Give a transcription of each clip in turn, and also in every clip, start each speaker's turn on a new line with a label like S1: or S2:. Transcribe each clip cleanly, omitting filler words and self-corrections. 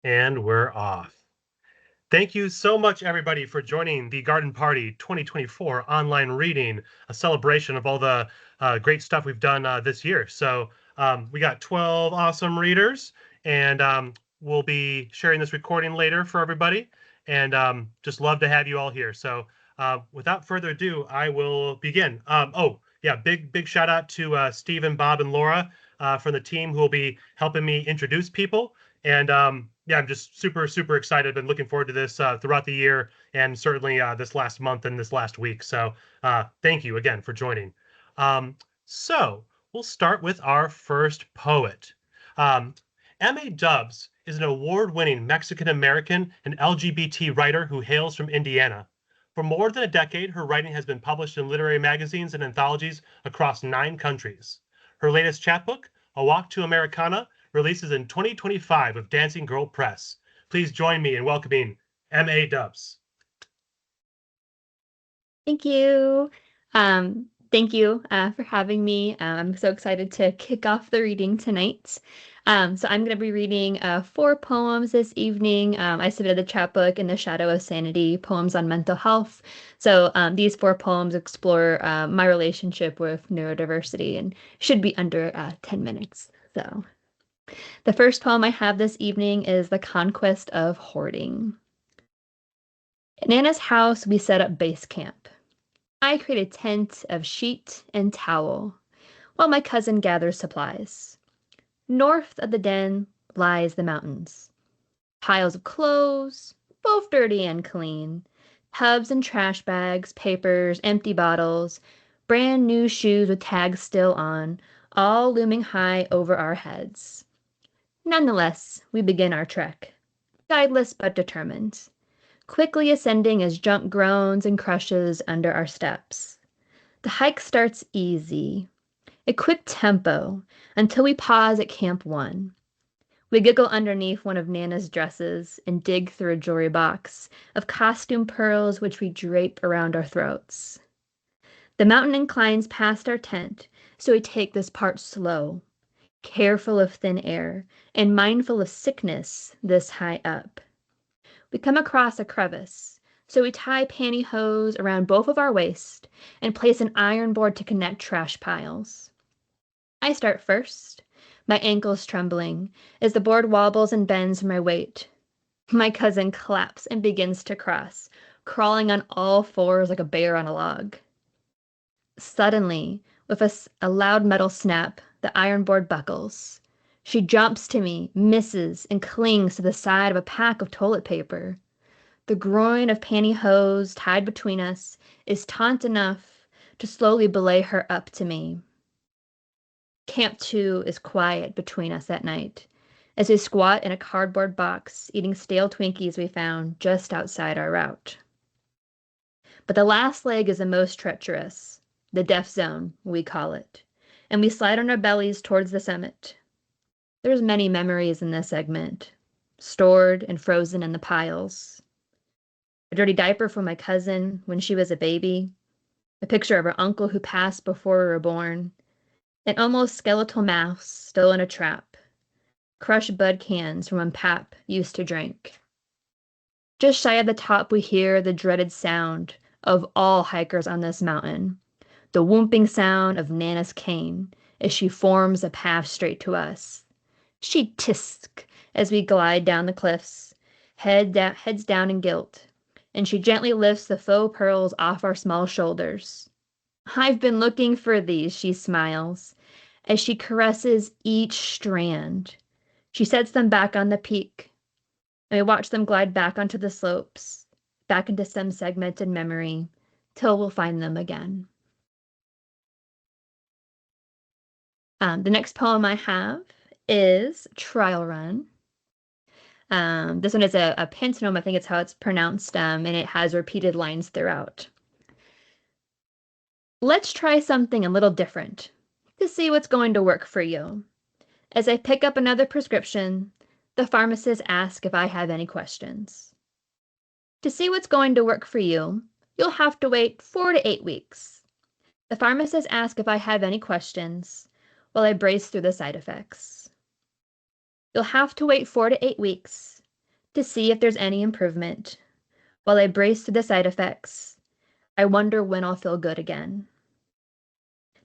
S1: And we're off. Thank you so much, everybody, for joining the Garden Party 2024 online reading, a celebration of all the great stuff we've done this year. So we got 12 awesome readers, and we'll be sharing this recording later for everybody. And just love to have you all here. So without further ado, I will begin. Oh, yeah, big shout out to Stephen, Bob, and Laura from the team who will be helping me introduce people. And yeah, I'm just super excited. Been looking forward to this throughout the year, and certainly this last month and this last week. So thank you again for joining. So we'll start with our first poet. M.A. Dubs is an award-winning Mexican American and LGBT writer who hails from Indiana. For more than a decade, her writing has been published in literary magazines and anthologies across 9 countries. Her latest chapbook, A Walk to Americana, releases in 2025 with Dancing Girl Press. Please join me in welcoming M.A. Dubs.
S2: Thank you. Thank you for having me. I'm so excited to kick off the reading tonight. So I'm going to be reading 4 poems this evening. I submitted the chapbook In the Shadow of Sanity, poems on mental health. So these 4 poems explore my relationship with neurodiversity and should be under 10 minutes. So the first poem I have this evening is The Conquest of Hoarding. In Anna's house, we set up base camp. I create a tent of sheet and towel, while my cousin gathers supplies. North of the den lies the mountains. Piles of clothes, both dirty and clean, tubs and trash bags, papers, empty bottles, brand new shoes with tags still on, all looming high over our heads. Nonetheless, we begin our trek, guideless but determined, quickly ascending as junk groans and crushes under our steps. The hike starts easy, a quick tempo, until we pause at Camp 1. We giggle underneath one of Nana's dresses and dig through a jewelry box of costume pearls which we drape around our throats. The mountain inclines past our tent, so we take this part slow, careful of thin air and mindful of sickness this high up. We come across a crevice, so we tie pantyhose around both of our waists and place an iron board to connect trash piles. I start first, my ankles trembling as the board wobbles and bends from my weight. My cousin claps and begins to cross, crawling on all 4s like a bear on a log. Suddenly, with a loud metal snap, the iron board buckles. She jumps to me, misses, and clings to the side of a pack of toilet paper. The groin of pantyhose tied between us is taut enough to slowly belay her up to me. Camp 2 is quiet between us that night, as we squat in a cardboard box eating stale Twinkies we found just outside our route. But the last leg is the most treacherous, the death zone, we call it, and we slide on our bellies towards the summit. There's many memories in this segment, stored and frozen in the piles. A dirty diaper from my cousin when she was a baby, a picture of her uncle who passed before we were born, an almost skeletal mouse still in a trap, crushed bud cans from when Pap used to drink. Just shy of the top, we hear the dreaded sound of all hikers on this mountain, the whooping sound of Nana's cane as she forms a path straight to us. She tisk as we glide down the cliffs, heads down in guilt, and she gently lifts the faux pearls off our small shoulders. I've been looking for these, she smiles, as she caresses each strand. She sets them back on the peak, and we watch them glide back onto the slopes, back into some segmented memory, till we'll find them again. The next poem I have is Trial Run. This one is a pentanym, I think it's how it's pronounced, and it has repeated lines throughout. Let's try something a little different to see what's going to work for you. As I pick up another prescription, the pharmacist asks if I have any questions. To see what's going to work for you, you'll have to wait 4 to 8 weeks. The pharmacist asks if I have any questions while I brace through the side effects. You'll have to wait 4 to 8 weeks to see if there's any improvement. While I brace through the side effects, I wonder when I'll feel good again.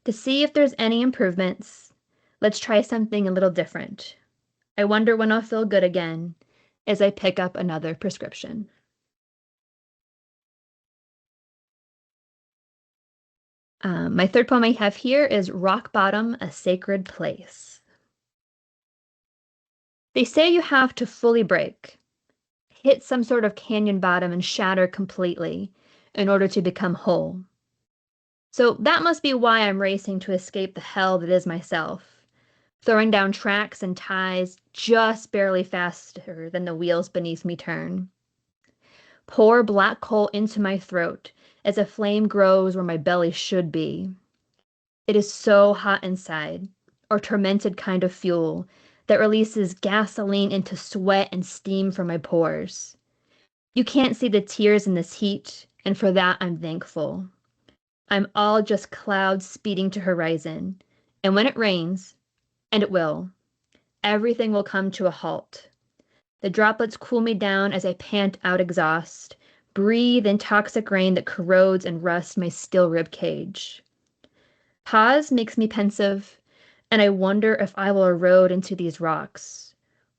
S2: To see if there's any improvements, let's try something a little different. I wonder when I'll feel good again as I pick up another prescription. My third poem I have here is Rock Bottom, a Sacred Place. They say you have to fully break, hit some sort of canyon bottom and shatter completely in order to become whole. So that must be why I'm racing to escape the hell that is myself, throwing down tracks and ties just barely faster than the wheels beneath me turn. Pour black coal into my throat as a flame grows where my belly should be. It is so hot inside, or tormented kind of fuel that releases gasoline into sweat and steam from my pores. You can't see the tears in this heat, and for that I'm thankful. I'm all just clouds speeding to horizon, and when it rains, and it will, everything will come to a halt. The droplets cool me down as I pant out exhaust, breathe in toxic rain that corrodes and rusts my steel rib cage. Pause makes me pensive, and I wonder if I will erode into these rocks.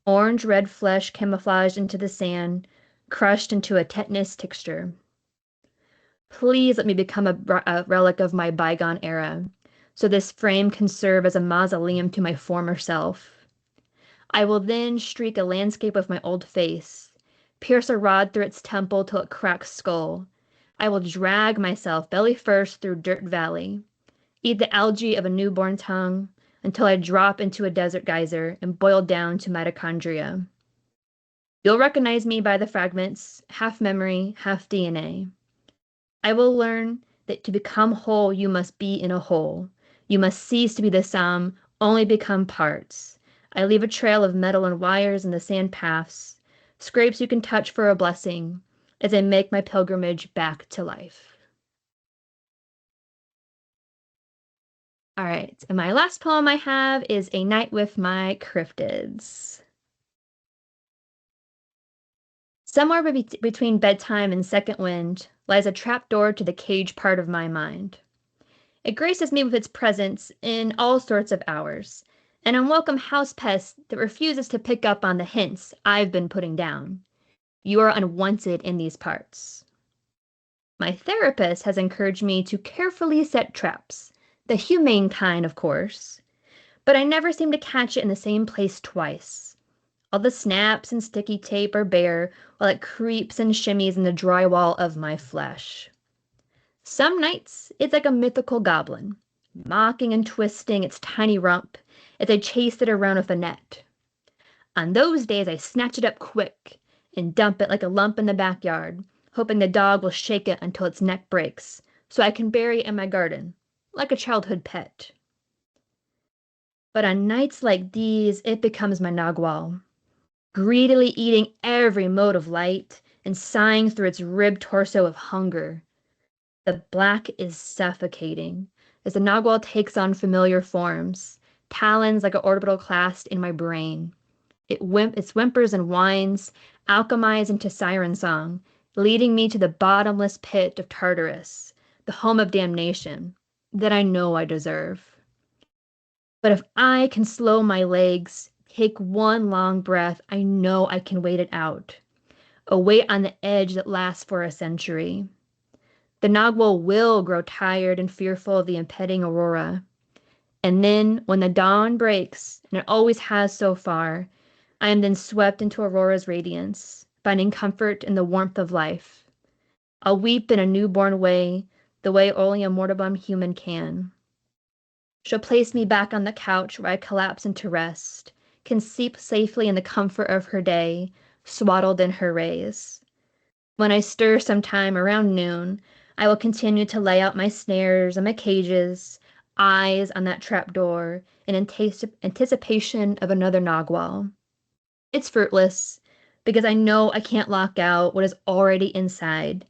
S2: Orange-red flesh camouflaged into the sand, crushed into a tetanus texture. Please let me become a relic of my bygone era, so this frame can serve as a mausoleum to my former self. I will then streak a landscape of my old face, pierce a rod through its temple till it cracks skull. I will drag myself belly first through Dirt Valley, eat the algae of a newborn tongue until I drop into a desert geyser and boil down to mitochondria. You'll recognize me by the fragments, half memory, half DNA. I will learn that to become whole, you must be in a whole. You must cease to be the sum, only become parts. I leave a trail of metal and wires in the sand paths, scrapes you can touch for a blessing, as I make my pilgrimage back to life. All right, and my last poem I have is A Night with My Cryptids. Somewhere between bedtime and second wind lies a trapdoor to the cage part of my mind. It graces me with its presence in all sorts of hours, an unwelcome house pest that refuses to pick up on the hints I've been putting down. You are unwanted in these parts. My therapist has encouraged me to carefully set traps, the humane kind, of course, but I never seem to catch it in the same place twice. All the snaps and sticky tape are bare while it creeps and shimmies in the drywall of my flesh. Some nights it's like a mythical goblin, mocking and twisting its tiny rump as I chase it around with a net. On those days I snatch it up quick and dump it like a lump in the backyard, hoping the dog will shake it until its neck breaks, so I can bury it in my garden, like a childhood pet. But on nights like these, it becomes my nagual, greedily eating every mode of light and sighing through its ribbed torso of hunger. The black is suffocating as the nagual takes on familiar forms, talons like an orbital clasped in my brain. It whimpers and whines, alchemize into siren song, leading me to the bottomless pit of Tartarus, the home of damnation that I know I deserve. But if I can slow my legs, take one long breath, I know I can wait it out. A wait on the edge that lasts for a century. The nagual will grow tired and fearful of the impending aurora. And then, when the dawn breaks, and it always has so far, I am then swept into Aurora's radiance, finding comfort in the warmth of life. I'll weep in a newborn way, the way only a moribund human can. She'll place me back on the couch where I collapse into rest, can sleep safely in the comfort of her day, swaddled in her rays. When I stir sometime around noon, I will continue to lay out my snares and my cages, eyes on that trapdoor, in anticipation of another nagual. It's fruitless, because I know I can't lock out what is already inside,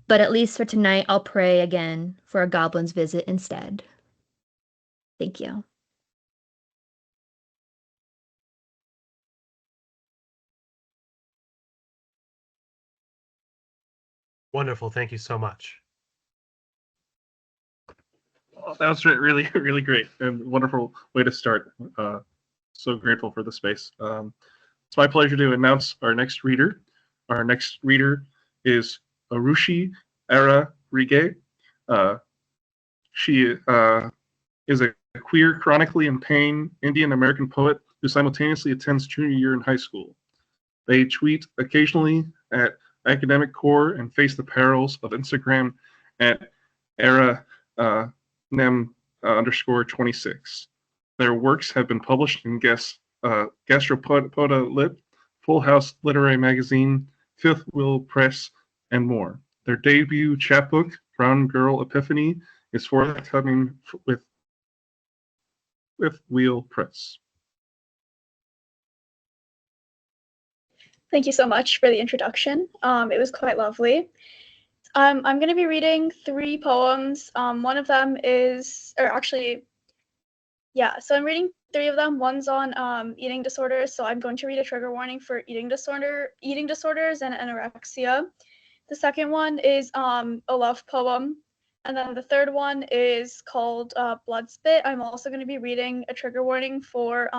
S2: but at least for tonight I'll pray again for a goblin's visit instead. Thank you.
S1: Wonderful. Thank you so much.
S3: Oh, that was really, really great and wonderful way to start. So grateful for the space. It's my pleasure to announce our next reader. Our next reader is Arushi Ararige. She is a queer, chronically in pain Indian American poet who simultaneously attends junior year in high school. They tweet occasionally at Academic Core and face the perils of Instagram at era nem underscore 26. Their works have been published in Gastropoda Lit, Full House Literary Magazine, Fifth Wheel Press, and more. Their debut chapbook, Brown Girl Epiphany, is forthcoming with Wheel Press.
S4: Thank you so much for the introduction. It was quite lovely. I'm going to be reading 3 poems. One of them is, or actually, yeah, so I'm reading 3 of them. One's on eating disorders, so I'm going to read a trigger warning for eating disorders and anorexia. The second one is a love poem, and then the third one is called Blood Spit. I'm also going to be reading a trigger warning for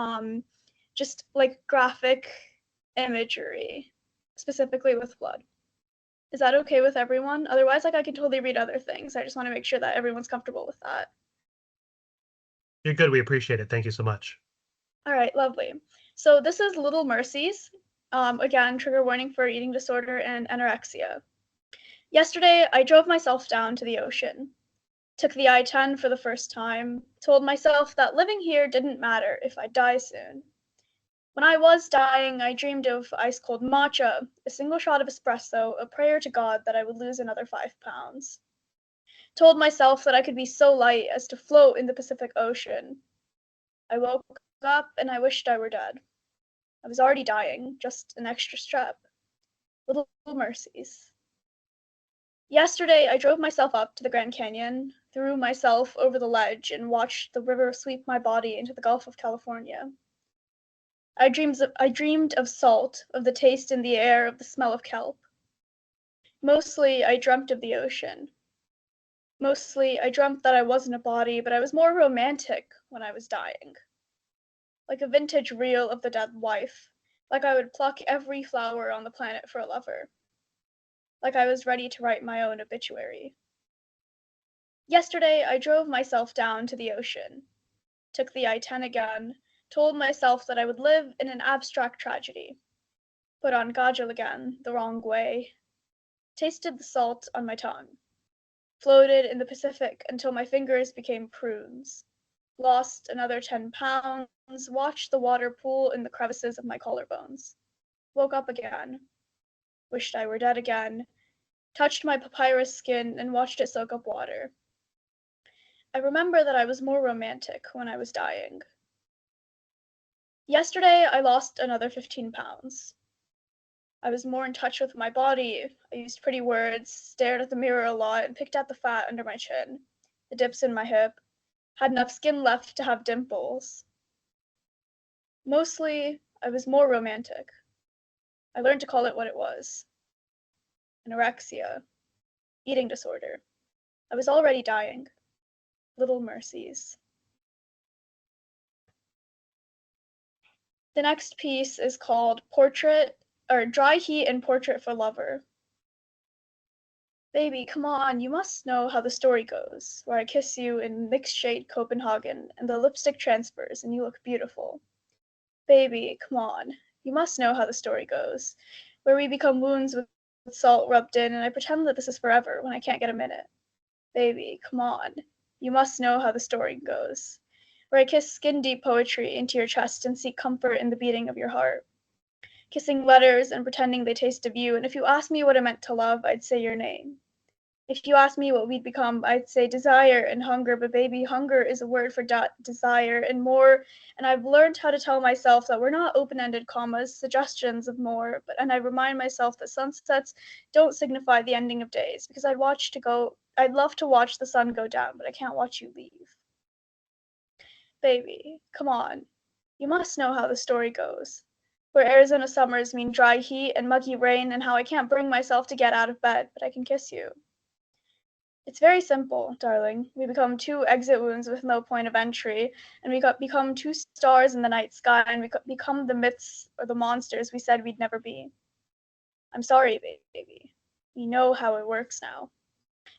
S4: just like graphic imagery, specifically with blood. Is that okay with everyone? Otherwise, like, I can totally read other things. I just want to make sure that everyone's comfortable with that.
S1: You're good. We appreciate it. Thank you so much.
S4: All right, lovely. So this is Little Mercies. Again, trigger warning for eating disorder and anorexia. Yesterday, I drove myself down to the ocean. Took the I-10 for the first time. Told myself that living here didn't matter if I die soon. When I was dying, I dreamed of ice-cold matcha, a single shot of espresso, a prayer to God that I would lose another 5 pounds. Told myself that I could be so light as to float in the Pacific Ocean. I woke up and I wished I were dead. I was already dying, just an extra step. Little mercies. Yesterday, I drove myself up to the Grand Canyon, threw myself over the ledge, and watched the river sweep my body into the Gulf of California. I dreamed of salt, of the taste in the air, of the smell of kelp. Mostly, I dreamt of the ocean. Mostly, I dreamt that I wasn't a body, but I was more romantic when I was dying. Like a vintage reel of the dead wife, like I would pluck every flower on the planet for a lover. Like I was ready to write my own obituary. Yesterday, I drove myself down to the ocean. Took the I-10 again, told myself that I would live in an abstract tragedy. Put on Gajal again, the wrong way. Tasted the salt on my tongue. Floated in the Pacific until my fingers became prunes. Lost another 10 pounds, watched the water pool in the crevices of my collarbones. Woke up again. Wished I were dead again. Touched my papyrus skin and watched it soak up water. I remember that I was more romantic when I was dying. Yesterday, I lost another 15 pounds. I was more in touch with my body. I used pretty words, stared at the mirror a lot, and picked at the fat under my chin, the dips in my hip. Had enough skin left to have dimples. Mostly, I was more romantic. I learned to call it what it was. Anorexia. Eating disorder. I was already dying. Little mercies. The next piece is called Dry Heat and Portrait for Lover. Baby, come on, you must know how the story goes, where I kiss you in mixed shade Copenhagen, and the lipstick transfers, and you look beautiful. Baby, come on, you must know how the story goes, where we become wounds with salt rubbed in, and I pretend that this is forever when I can't get a minute. Baby, come on, you must know how the story goes, where I kiss skin-deep poetry into your chest and seek comfort in the beating of your heart. Kissing letters and pretending they taste of you, and if you ask me what it meant to love, I'd say your name. If you ask me what we'd become, I'd say desire and hunger, but baby, hunger is a word for desire and more, and I've learned how to tell myself that we're not open-ended commas, suggestions of more, and I remind myself that sunsets don't signify the ending of days, because I'd love to watch the sun go down, but I can't watch you leave. Baby, come on. You must know how the story goes. where Arizona summers mean dry heat and muggy rain, and how I can't bring myself to get out of bed, but I can kiss you. It's very simple, darling. We become two exit wounds with no point of entry, and we become two stars in the night sky, and we become the myths or the monsters we said we'd never be. I'm sorry, baby. We know how it works now.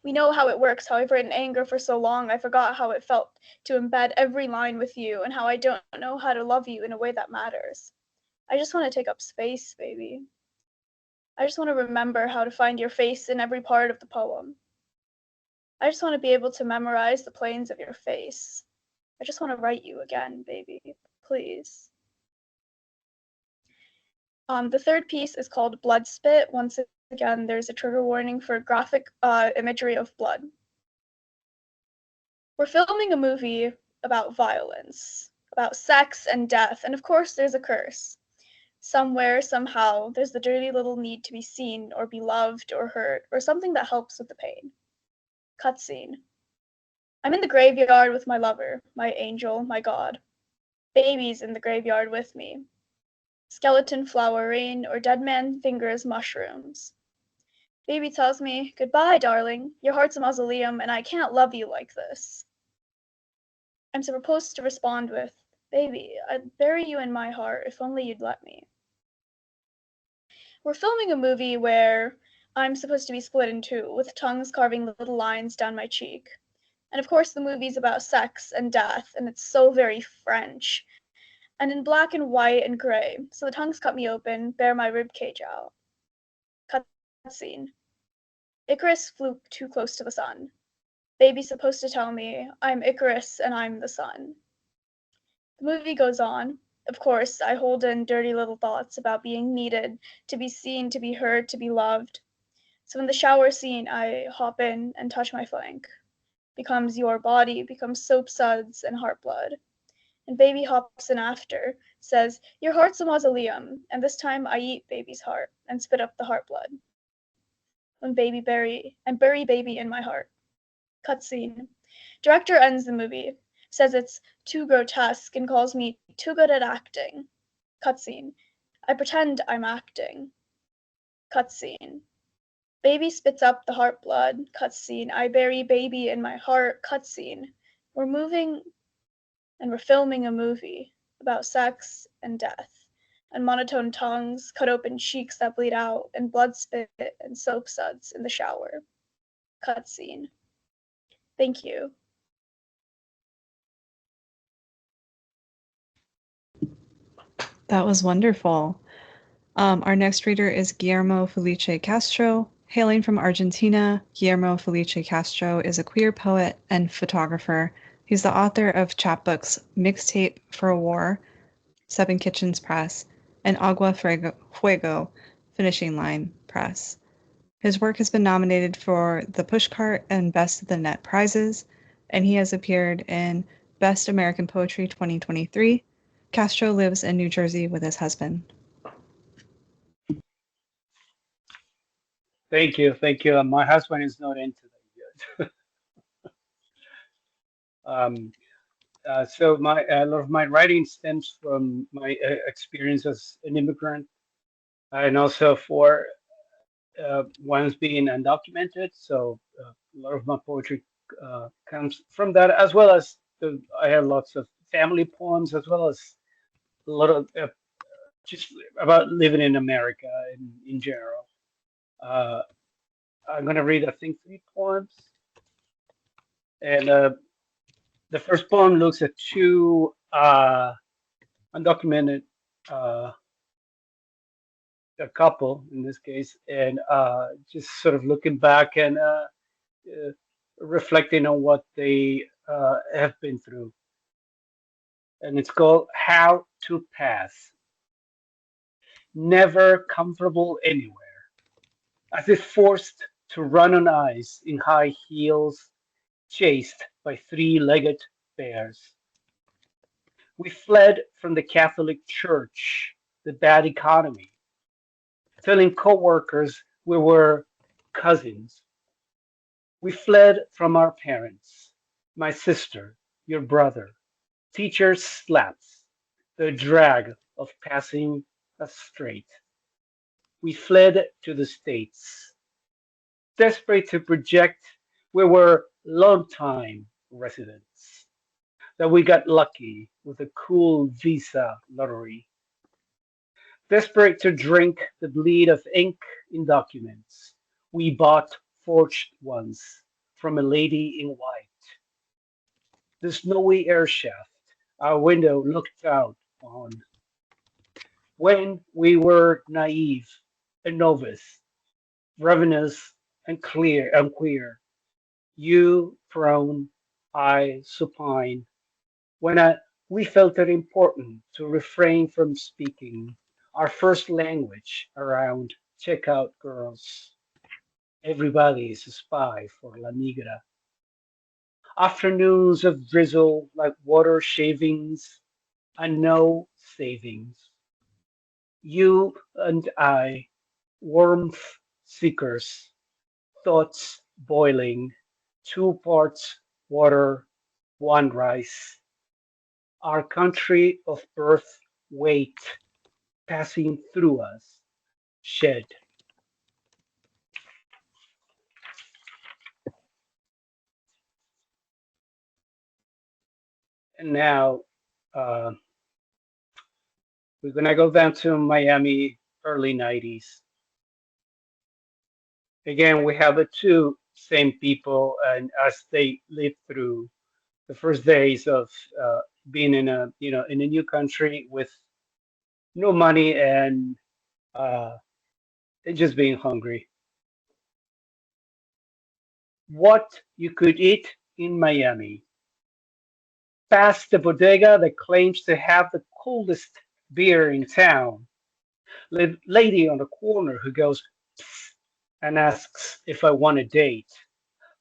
S4: We know how it works, how I've written anger for so long I forgot how it felt to embed every line with you, and how I don't know how to love you in a way that matters. I just want to take up space, baby. I just want to remember how to find your face in every part of the poem. I just want to be able to memorize the planes of your face. I just want to write you again, baby. Please. The third piece is called Blood Spit. Once again, there's a trigger warning for graphic imagery of blood. We're filming a movie about violence, about sex and death, and of course there's a curse. Somewhere, somehow, there's the dirty little need to be seen or be loved or hurt or something that helps with the pain. Cutscene. I'm in the graveyard with my lover, my angel, my god. Baby's in the graveyard with me. Skeleton flower rain or dead man fingers mushrooms. Baby tells me, goodbye, darling. Your heart's a mausoleum and I can't love you like this. I'm supposed to respond with, baby, I'd bury you in my heart if only you'd let me. We're filming a movie where I'm supposed to be split in two, with tongues carving little lines down my cheek. And of course the movie's about sex and death, and it's so very French. And in black and white and gray, so the tongues cut me open, bear my rib cage out. Cutscene. Icarus flew too close to the sun. Baby's supposed to tell me, I'm Icarus and I'm the sun. The movie goes on. Of course, I hold in dirty little thoughts about being needed, to be seen, to be heard, to be loved. So in the shower scene, I hop in and touch my flank. Becomes your body, becomes soap suds and heart blood. And baby hops in after, says, your heart's a mausoleum, and this time I eat baby's heart and spit up the heart blood. And bury baby in my heart. Cutscene. Director ends the movie, says it's too grotesque and calls me too good at acting. Cutscene. I pretend I'm acting. Cutscene. Baby spits up the heart blood. Cutscene. I bury baby in my heart. Cutscene. We're moving and we're filming a movie about sex and death, and monotone tongues, cut open cheeks that bleed out, and blood spit and soap suds in the shower. Cutscene. Thank you.
S5: That was wonderful. Our next reader is Guillermo Filice Castro. Hailing from Argentina, Guillermo Filice Castro is a queer poet and photographer. He's the author of chapbooks Mixtape for a War, Seven Kitchens Press, and Agua, Fuego, Finishing Line Press. His work has been nominated for the Pushcart and Best of the Net prizes, and he has appeared in Best American Poetry 2023. Castro lives in New Jersey with his husband.
S6: Thank you. My husband is not into that yet. So a lot of my writing stems from my experience as an immigrant, and also for once being undocumented. So a lot of my poetry comes from that, as well as I have lots of family poems, as well as a lot of just about living in America in general. I'm going to read, I think, 3 poems. And the first poem looks at 2 undocumented, a couple in this case, and just sort of looking back and reflecting on what they have been through. And it's called How to Pass. Never comfortable anywhere, as if forced to run on ice in high heels, chased by 3-legged bears. We fled from the Catholic Church, the bad economy, telling coworkers we were cousins. We fled from our parents, my sister, your brother, teachers' slaps, the drag of passing us straight. We fled to the States, desperate to project we were long-time residents, that we got lucky with a cool visa lottery, desperate to drink the bleed of ink in documents. We bought forged ones from a lady in white. The snowy air shaft our window looked out on. When we were naive and novice, ravenous and clear and queer, you prone, I supine, we felt it important to refrain from speaking our first language around checkout girls. Everybody is a spy for La Migra. Afternoons of drizzle like water shavings and no savings. You and I, warmth seekers, thoughts boiling, 2 parts water, 1 rice. Our country of birth weight passing through us, shed. And now uh, we're gonna go down to Miami, early 90s. Again, we have the two same people, and as they live through the first days of being in a in a new country with no money uh, and just being hungry. What you could eat in Miami. Past the bodega that claims to have the coolest beer in town. Lady on the corner who goes "Psst," and asks if I want a date.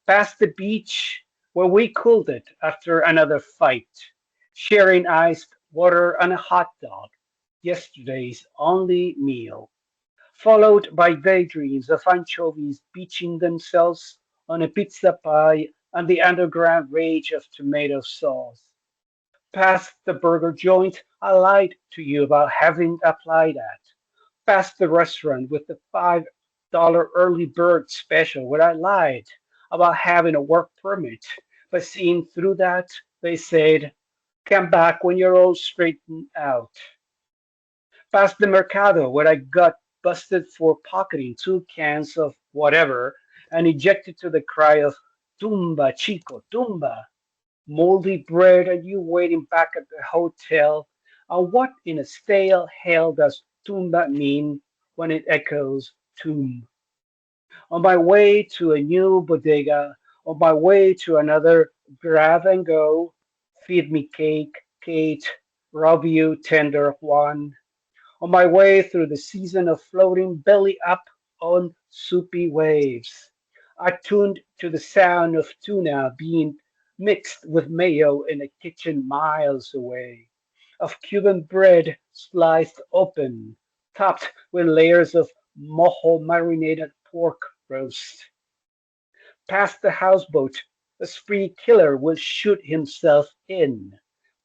S6: Past the beach where we cooled it after another fight, sharing iced water and a hot dog, yesterday's only meal, followed by daydreams of anchovies beaching themselves on a pizza pie and the underground rage of tomato sauce. Past the burger joint I lied to you about having applied at. Past the restaurant with the $5 early bird special where I lied about having a work permit. But seeing through that, they said, come back when you're all straightened out. Past the Mercado where I got busted for pocketing 2 cans of whatever and ejected to the cry of Tumba, Chico, Tumba. Moldy bread and you waiting back at the hotel. What in a stale hell does tumba mean when it echoes tomb? On my way to a new bodega, on my way to another grab and go, feed me cake, Kate, rub you tender Juan. On my way through the season of floating belly up on soupy waves. I tuned to the sound of tuna being mixed with mayo in a kitchen miles away, of Cuban bread sliced open, topped with layers of mojo marinated pork roast. Past the houseboat, a spree killer will shoot himself in.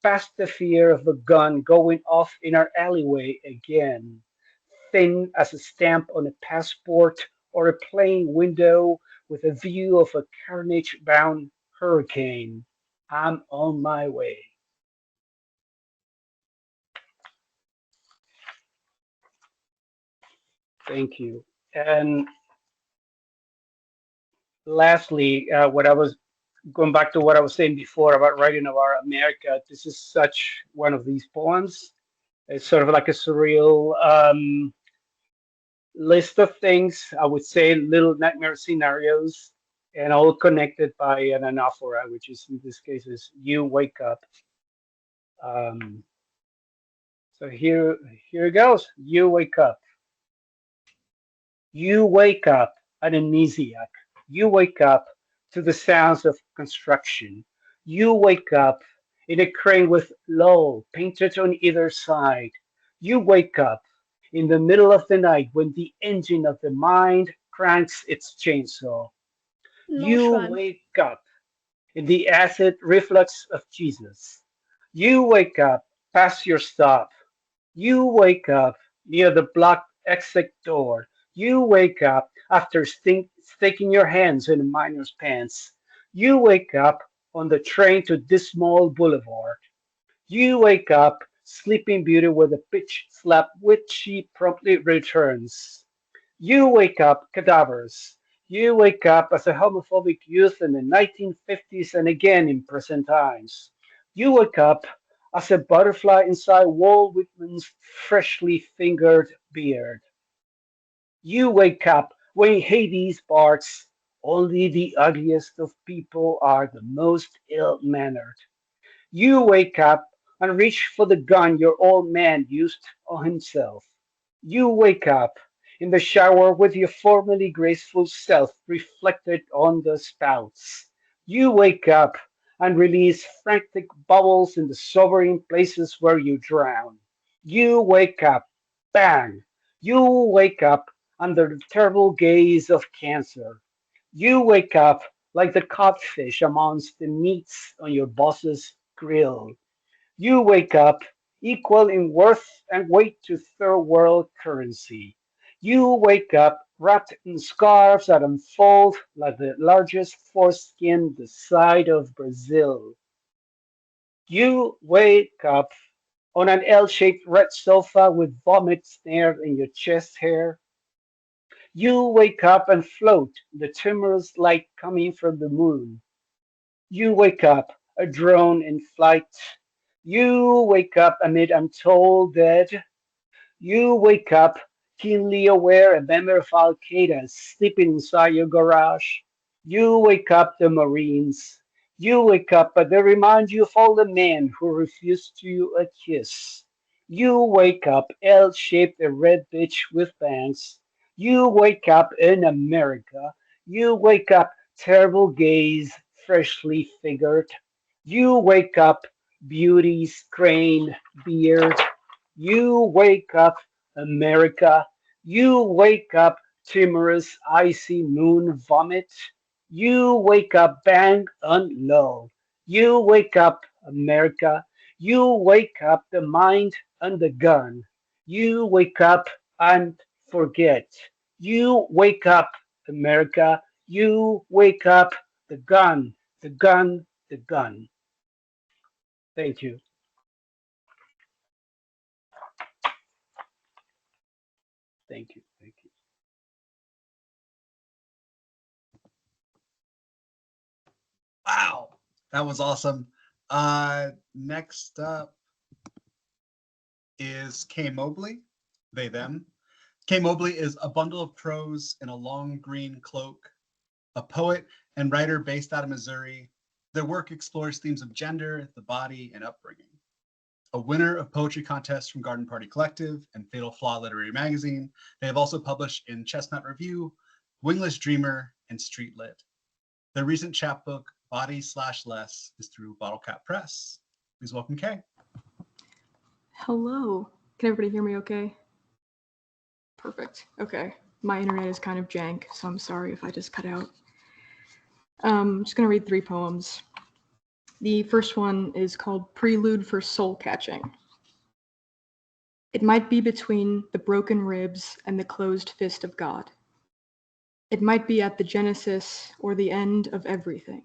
S6: Past the fear of a gun going off in our alleyway again. Thin as a stamp on a passport or a plane window with a view of a carnage bound hurricane. I'm on my way. Thank you. And lastly, what I was going back to what I was saying before about writing about America, this is such one of these poems. It's sort of like a surreal list of things, I would say little nightmare scenarios, and all connected by an anaphora, which is in this case is you wake up. Um, so here it goes. You wake up. You wake up an amnesiac. You wake up to the sounds of construction. You wake up in a crane with "LOL" painted on either side. You wake up in the middle of the night when the engine of the mind cranks its chainsaw.
S4: No,
S6: You
S4: Shran.
S6: wake up in the acid reflux of Jesus. You wake up past your stop. You wake up near the blocked exit door. You wake up after sticking your hands in a miner's pants. You wake up on the train to Dismal Boulevard. You wake up, Sleeping Beauty with a pitch slap, which she promptly returns. You wake up, cadavers. You wake up as a homophobic youth in the 1950s and again in present times. You wake up as a butterfly inside Walt Whitman's freshly fingered beard. You wake up when Hades barks. Only the ugliest of people are the most ill mannered. You wake up and reach for the gun your old man used on himself. You wake up in the shower with your formerly graceful self reflected on the spouts. You wake up and release frantic bubbles in the sobering places where you drown. You wake up, bang! You wake up under the terrible gaze of cancer. You wake up like the codfish amongst the meats on your boss's grill. You wake up equal in worth and weight to third world currency. You wake up wrapped in scarves that unfold like the largest foreskin the side of Brazil. You wake up on an L-shaped red sofa with vomit snared in your chest hair. You wake up and float, the timorous light coming from the moon. You wake up, a drone in flight. You wake up amid untold dead. You wake up, keenly aware a member of Al Qaeda is sleeping inside your garage. You wake up the Marines. You wake up, but they remind you of all the men who refused you a kiss. You wake up, L-shaped a red bitch with bangs. You wake up in America. You wake up, terrible gaze, freshly figured. You wake up, beauty's crane beard. You wake up, America. You wake up, timorous, icy moon vomit. You wake up, bang and low. You wake up, America. You wake up, the mind and the gun. You wake up and forget. You wake up, America. You wake up, the gun, the gun, the gun. Thank you. Thank you. Thank you.
S7: Wow, that was awesome. Next up is K. Mobley, they, them. K. Mobley is a bundle of prose in a long green cloak, a poet and writer based out of Missouri. Their work explores themes of gender, the body, and upbringing. A winner of poetry contests from Garden Party Collective and Fatal Flaw Literary Magazine, they have also published in Chestnut Review, Wingless Dreamer, and Street Lit. Their recent chapbook, Body/Less, is through Bottlecap Press. Please welcome Kay.
S8: Hello. Can everybody hear me okay? Perfect. Okay. My internet is kind of jank, so I'm sorry if I just cut out. I'm just going to read 3 poems. The first one is called Prelude for Soul Catching. It might be between the broken ribs and the closed fist of God. It might be at the genesis or the end of everything.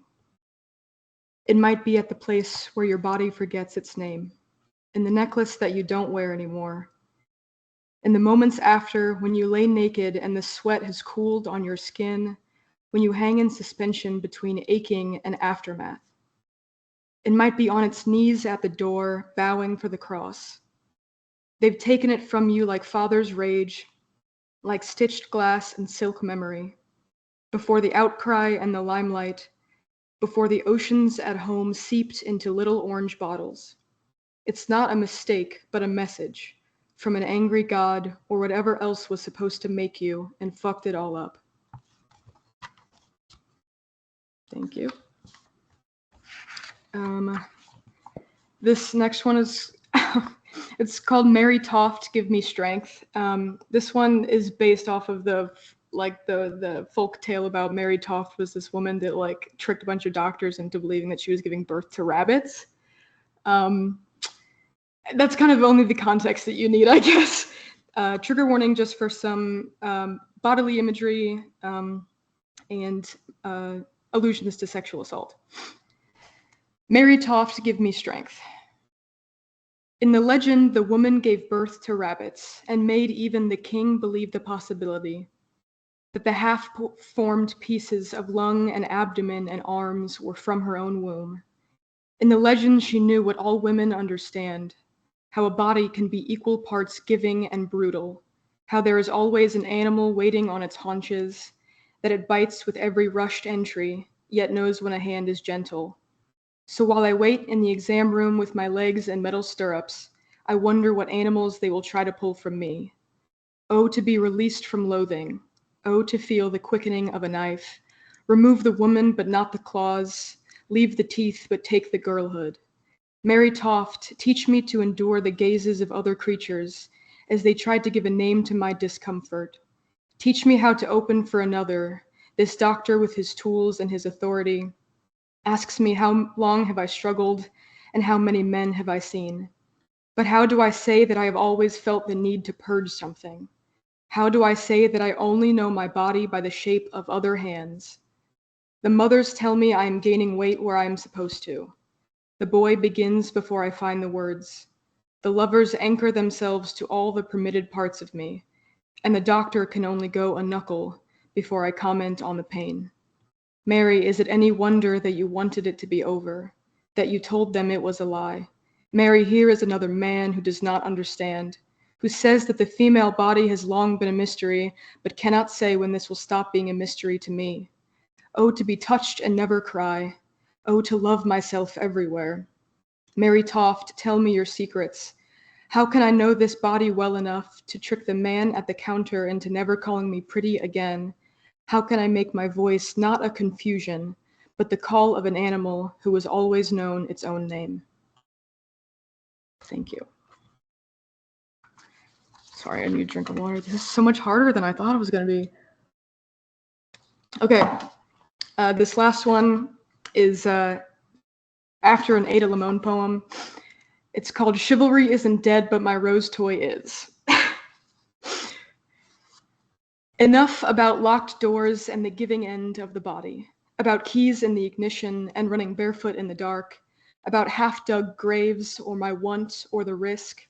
S8: It might be at the place where your body forgets its name, in the necklace that you don't wear anymore, in the moments after when you lay naked and the sweat has cooled on your skin, when you hang in suspension between aching and aftermath. It might be on its knees at the door, bowing for the cross. They've taken it from you like father's rage, like stitched glass and silk memory, before the outcry and the limelight, before the oceans at home seeped into little orange bottles. It's not a mistake, but a message from an angry God or whatever else was supposed to make you and fucked it all up. Thank you. This next one is, it's called Mary Toft, Give Me Strength. This one is based off of the folk tale about Mary Toft was this woman that like tricked a bunch of doctors into believing that she was giving birth to rabbits. That's kind of only the context that you need, I guess. Trigger warning just for some bodily imagery and allusions to sexual assault. Mary Toft, give me strength. In the legend, the woman gave birth to rabbits and made even the king believe the possibility that the half-formed pieces of lung and abdomen and arms were from her own womb. In the legend, she knew what all women understand, how a body can be equal parts giving and brutal, how there is always an animal waiting on its haunches, that it bites with every rushed entry, yet knows when a hand is gentle. So while I wait in the exam room with my legs in metal stirrups, I wonder what animals they will try to pull from me. Oh, to be released from loathing. Oh, to feel the quickening of a knife. Remove the woman, but not the claws. Leave the teeth, but take the girlhood. Mary Toft, teach me to endure the gazes of other creatures as they tried to give a name to my discomfort. Teach me how to open for another. This doctor with his tools and his authority asks me how long have I struggled and how many men have I seen. But how do I say that I have always felt the need to purge something? How do I say that I only know my body by the shape of other hands? The mothers tell me I am gaining weight where I am supposed to. The boy begins before I find the words. The lovers anchor themselves to all the permitted parts of me, and the doctor can only go a knuckle before I comment on the pain. Mary, is it any wonder that you wanted it to be over, that you told them it was a lie? Mary, here is another man who does not understand, who says that the female body has long been a mystery, but cannot say when this will stop being a mystery to me. Oh, to be touched and never cry. Oh, to love myself everywhere. Mary Toft, tell me your secrets. How can I know this body well enough to trick the man at the counter into never calling me pretty again? How can I make my voice not a confusion, but the call of an animal who has always known its own name? Thank you. Sorry, I need a drink of water. This is so much harder than I thought it was going to be. Okay, this last one is after an Ada Limon poem. It's called Chivalry Isn't Dead, But My Rose Toy Is. Enough about locked doors and the giving end of the body, about keys in the ignition and running barefoot in the dark, about half-dug graves or my want or the risk,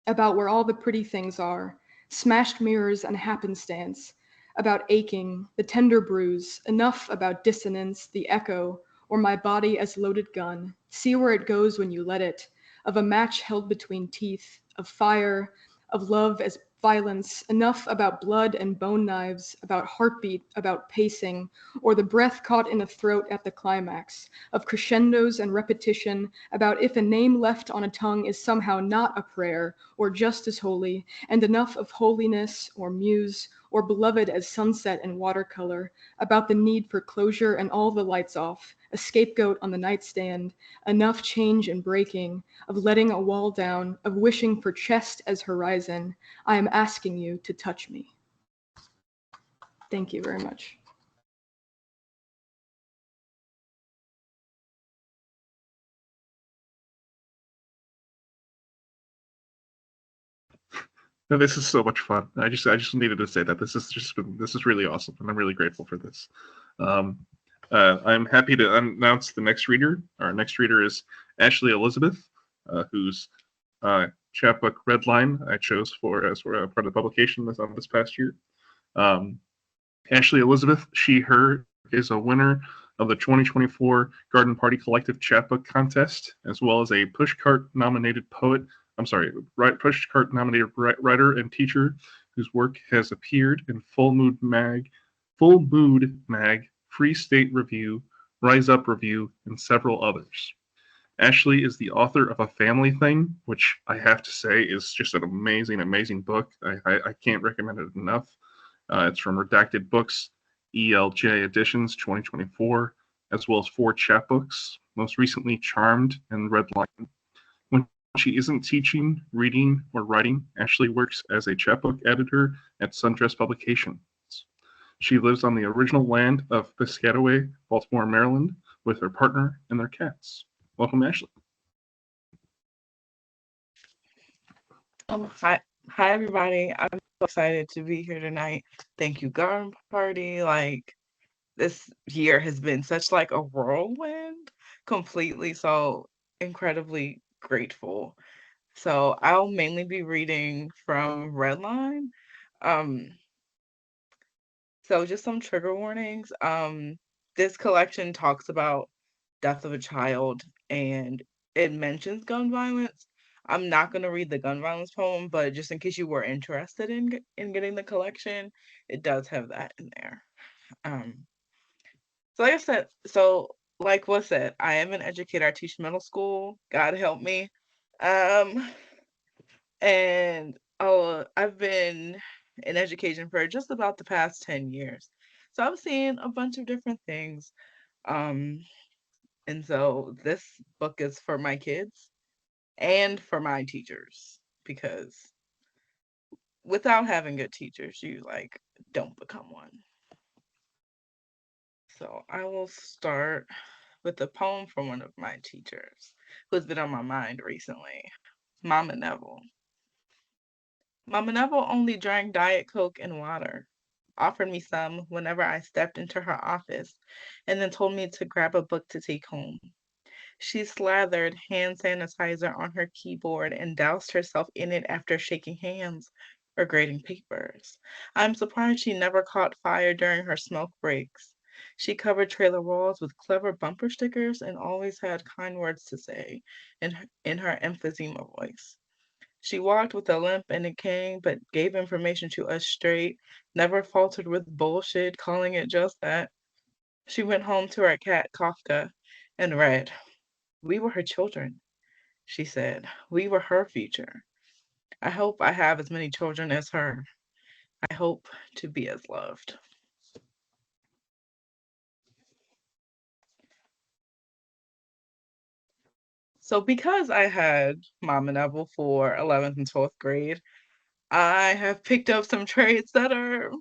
S8: about where all the pretty things are, smashed mirrors and happenstance, about aching, the tender bruise, enough about dissonance, the echo, or my body as loaded gun, see where it goes when you let it, of a match held between teeth, of fire, of love as violence, enough about blood and bone knives, about heartbeat, about pacing, or the breath caught in a throat at the climax, of crescendos and repetition, about if a name left on a tongue is somehow not a prayer, or just as holy, and enough of holiness, or muse, or beloved as sunset and watercolor, about the need for closure and all the lights off, a scapegoat on the nightstand, enough change and breaking, of letting a wall down, of wishing for chest as horizon. I am asking you to touch me. Thank you very much.
S3: No, this is so much fun. I just needed to say that this is really awesome, and I'm really grateful for this. I'm happy to announce the next reader. Our next reader is Ashley Elizabeth, whose chapbook Redline I chose for as part of the publication this past year. Ashley Elizabeth, she, her, is a winner of the 2024 Garden Party Collective Chapbook Contest, as well as a Pushcart nominated Pushcart nominated writer and teacher whose work has appeared in Full Mood Mag, Free State Review, Rise Up Review, and several others. Ashley is the author of A Family Thing, which I have to say is just an amazing, amazing book. I can't recommend it enough. It's from Redacted Books, ELJ Editions 2024, as well as 4 chapbooks, most recently Charmed and Redline. When she isn't teaching, reading, or writing, Ashley works as a chapbook editor at Sundress Publications. She lives on the original land of Piscataway, Baltimore, Maryland, with her partner and their cats. Welcome, Ashley.
S9: Hi. Hi, everybody. I'm so excited to be here tonight. Thank you, Garden Party. Like, this year has been such like a whirlwind, completely. So incredibly grateful. So I'll mainly be reading from Redline. Um, so just some trigger warnings. This collection talks about death of a child and it mentions gun violence. I'm not going to read the gun violence poem, but just in case you were interested in getting the collection, it does have that in there. Um, so like I said, like what said, I am an educator. I teach middle school. God help me. Um, and I've been in education for just about the past 10 years. So I've seen a bunch of different things. Um, and so this book is for my kids and for my teachers because without having good teachers, you like don't become one. So I will start with a poem from one of my teachers who's been on my mind recently, Mama Neville. Mama Neville only drank Diet Coke and water, offered me some whenever I stepped into her office, and then told me to grab a book to take home. She slathered hand sanitizer on her keyboard and doused herself in it after shaking hands or grading papers. I'm surprised she never caught fire during her smoke breaks. She covered trailer walls with clever bumper stickers and always had kind words to say in her emphysema voice. She walked with a limp and a cane, but gave information to us straight, never faltered with bullshit, calling it just that. She went home to her cat Kafka and read. We were her children, she said. We were her future. I hope I have as many children as her. I hope to be as loved. So, because I had Mama Neville for 11th and 12th grade, I have picked up some traits that are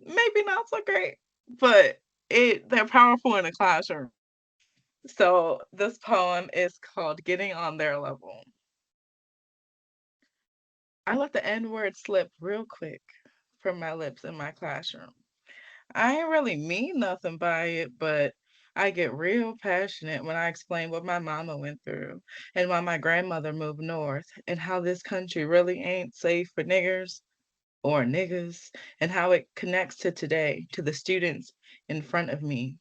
S9: maybe not so great, but they're powerful in a classroom. So, this poem is called Getting on Their Level. I let the N word slip real quick from my lips in my classroom. I ain't really mean nothing by it, but I get real passionate when I explain what my mama went through and why my grandmother moved north and how this country really ain't safe for niggers or niggas and how it connects to today, to the students in front of me.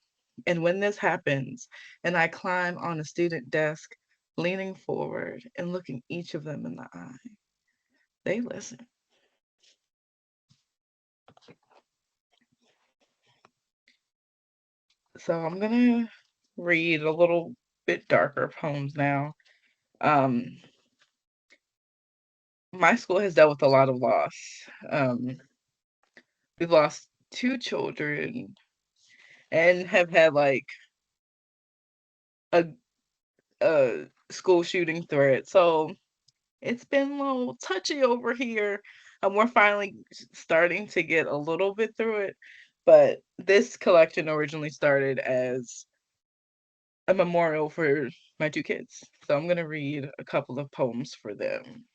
S9: And when this happens and I climb on a student desk, leaning forward and looking each of them in the eye, they listen. So I'm gonna read a little bit darker poems now. Um, my school has dealt with a lot of loss. Um, we've lost two children and have had like a school shooting threat. So it's been a little touchy over here. And we're finally starting to get a little bit through it. But this collection originally started as a memorial for my two kids. So I'm going to read a couple of poems for them.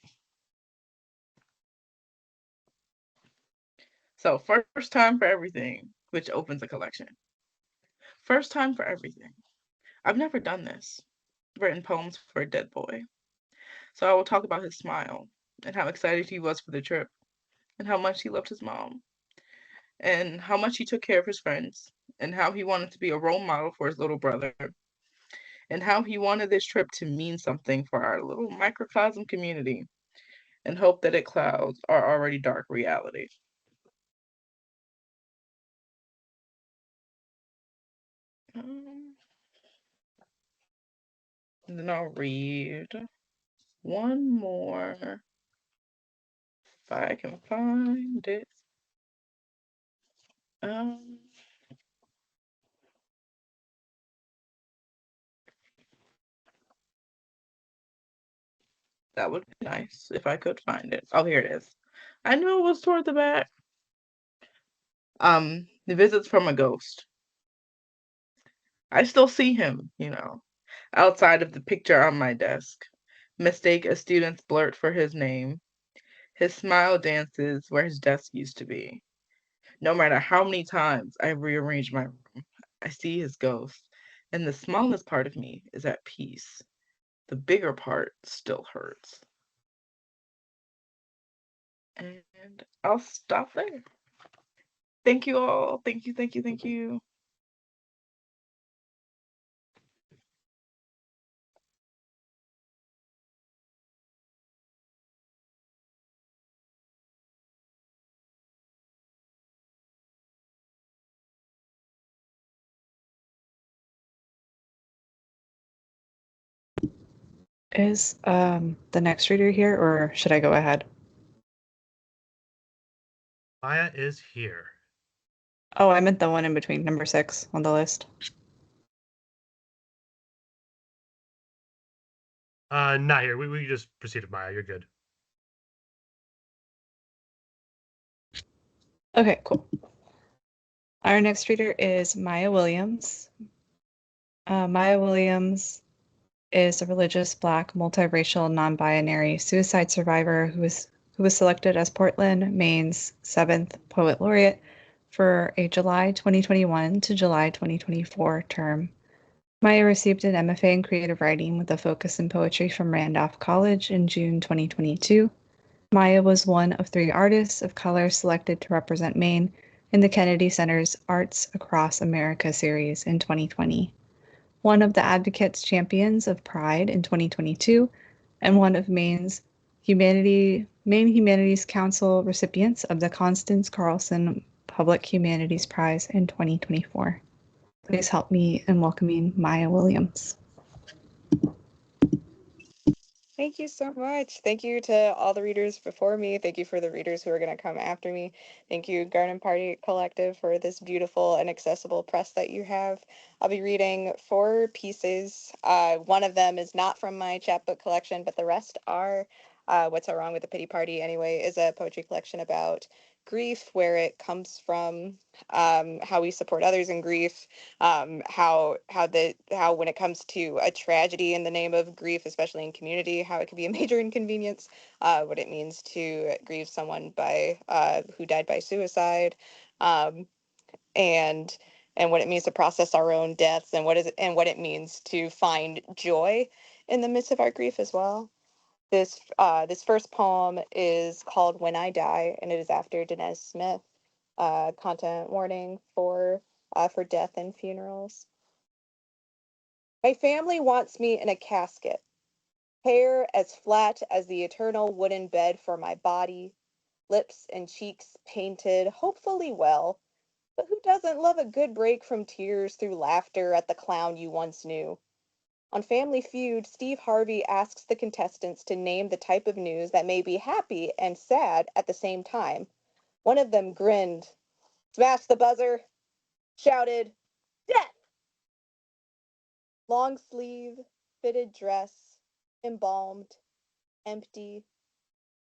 S9: So, first time for everything, which opens a collection. First time for everything. I've never done this. Written poems for a dead boy. So I will talk about his smile and how excited he was for the trip and how much he loved his mom and how much he took care of his friends and how he wanted to be a role model for his little brother and how he wanted this trip to mean something for our little microcosm community and hope that it clouds our already dark reality. And then I'll read one more if I can find it. Um, that would be nice if I could find it. Oh, here it is. I knew it was toward the back. The visits from a ghost. I still see him, outside of the picture on my desk. Mistake a student's blurt for his name. His smile dances where his desk used to be. No matter how many times I rearrange my room, I see his ghost, and the smallest part of me is at peace. The bigger part still hurts. And I'll stop there. Thank you all. Thank you, thank you, thank you.
S5: Is the next reader here, or should I go ahead?
S1: Maya is here.
S5: Oh, I meant the one in between, number 6 on the list.
S1: Not here. We just proceeded, Maya. You're good.
S5: Okay, cool. Our next reader is Maya Williams. Maya Williams is a religious, Black, multiracial, non-binary suicide survivor who was selected as Portland, Maine's 7th Poet Laureate for a July 2021 to July 2024 term. Maya received an MFA in creative writing with a focus in poetry from Randolph College in June 2022. Maya was one of 3 artists of color selected to represent Maine in the Kennedy Center's Arts Across America series in 2020. One of the Advocates Champions of Pride in 2022, and one of Maine Humanities Council recipients of the Constance Carlson Public Humanities Prize in 2024. Please help me in welcoming Maya Williams.
S10: Thank you so much. Thank you to all the readers before me. Thank you for the readers who are going to come after me. Thank you, Garden Party Collective, for this beautiful and accessible press that you have. I'll be reading 4 pieces. One of them is not from my chapbook collection, but the rest are. What's So Wrong with the Pity Party, anyway, is a poetry collection about grief, where it comes from, how we support others in grief, how when it comes to a tragedy in the name of grief, especially in community, how it can be a major inconvenience, what it means to grieve someone who died by suicide, um, and what it means to process our own deaths, and what it means to find joy in the midst of our grief as well. This first poem is called When I Die, and it is after Dinesh Smith. Content warning for death and funerals. My family wants me in a casket, hair as flat as the eternal wooden bed for my body, lips and cheeks painted hopefully well, but who doesn't love a good break from tears through laughter at the clown you once knew? On Family Feud, Steve Harvey asks the contestants to name the type of news that may be happy and sad at the same time. One of them grinned, smashed the buzzer, shouted, "Death!" Long sleeve, fitted dress, embalmed, empty.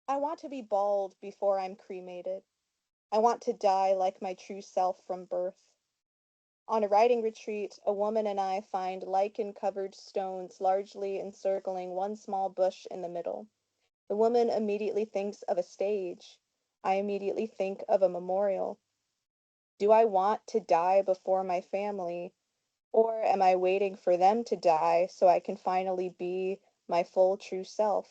S10: I want to be bald before I'm cremated. I want to die like my true self from birth. On a writing retreat, a woman and I find lichen-covered stones largely encircling one small bush in the middle. The woman immediately thinks of a stage. I immediately think of a memorial. Do I want to die before my family, or am I waiting for them to die so I can finally be my full true self?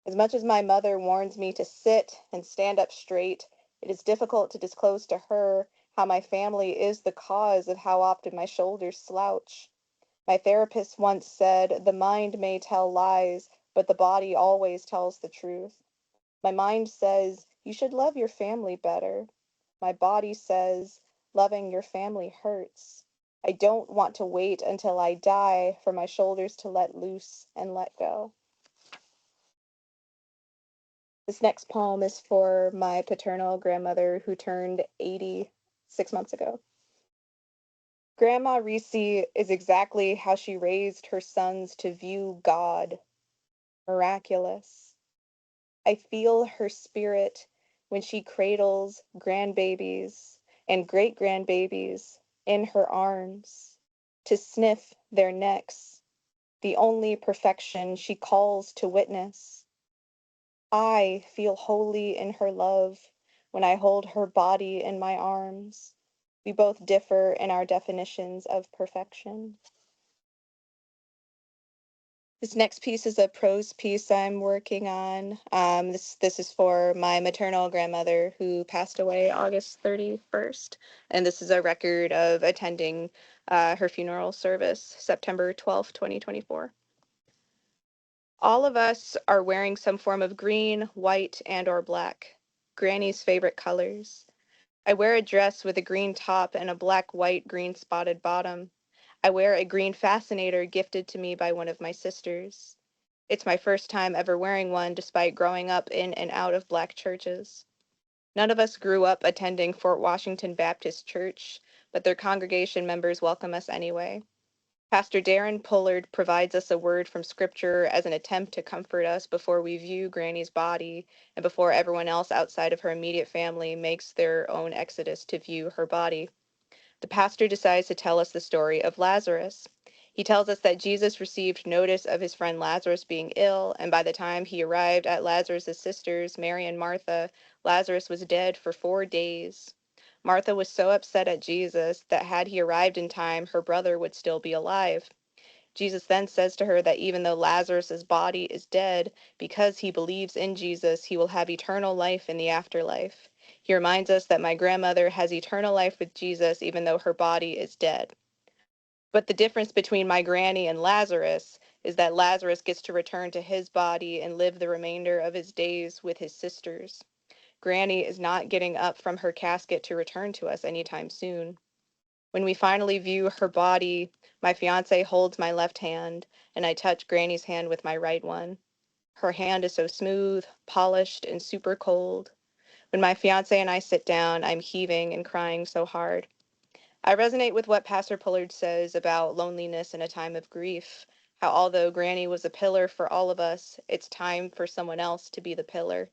S10: As much as my mother warns me to sit and stand up straight, it is difficult to disclose to her how my family is the cause of how often my shoulders slouch. My therapist once said, the mind may tell lies, but the body always tells the truth. My mind says, you should love your family better. My body says, loving your family hurts. I don't want to wait until I die for my shoulders to let loose and let go. This next poem is for my paternal grandmother who turned 80 6 months ago. Grandma Reese is exactly how she raised her sons to view God, miraculous. I feel her spirit when she cradles grandbabies and great-grandbabies in her arms to sniff their necks, the only perfection she calls to witness. I feel holy in her love when I hold her body in my arms. We both differ in our definitions of perfection. This next piece is a prose piece I'm working on. This is for my maternal grandmother who passed away August 31st. And this is a record of attending her funeral service, September 12th, 2024. All of us are wearing some form of green, white, and or black. Granny's favorite colors. I wear a dress with a green top and a black, white, green spotted bottom. I wear a green fascinator gifted to me by one of my sisters. It's my first time ever wearing one despite growing up in and out of black churches. None of us grew up attending Fort Washington Baptist Church, but their congregation members welcome us anyway. Pastor Darren Pullard provides us a word from Scripture as an attempt to comfort us before we view Granny's body and before everyone else outside of her immediate family makes their own exodus to view her body. The pastor decides to tell us the story of Lazarus. He tells us that Jesus received notice of his friend Lazarus being ill, and by the time he arrived at Lazarus' sisters, Mary and Martha, Lazarus was dead for 4 days. Martha was so upset at Jesus that had he arrived in time, her brother would still be alive. Jesus then says to her that even though Lazarus' body is dead, because he believes in Jesus, he will have eternal life in the afterlife. He reminds us that my grandmother has eternal life with Jesus even though her body is dead. But the difference between my granny and Lazarus is that Lazarus gets to return to his body and live the remainder of his days with his sisters. Granny is not getting up from her casket to return to us anytime soon. When we finally view her body, my fiance holds my left hand, and I touch Granny's hand with my right one. Her hand is so smooth, polished, and super cold. When my fiance and I sit down, I'm heaving and crying so hard. I resonate with what Pastor Pullard says about loneliness in a time of grief, how although Granny was a pillar for all of us, it's time for someone else to be the pillar,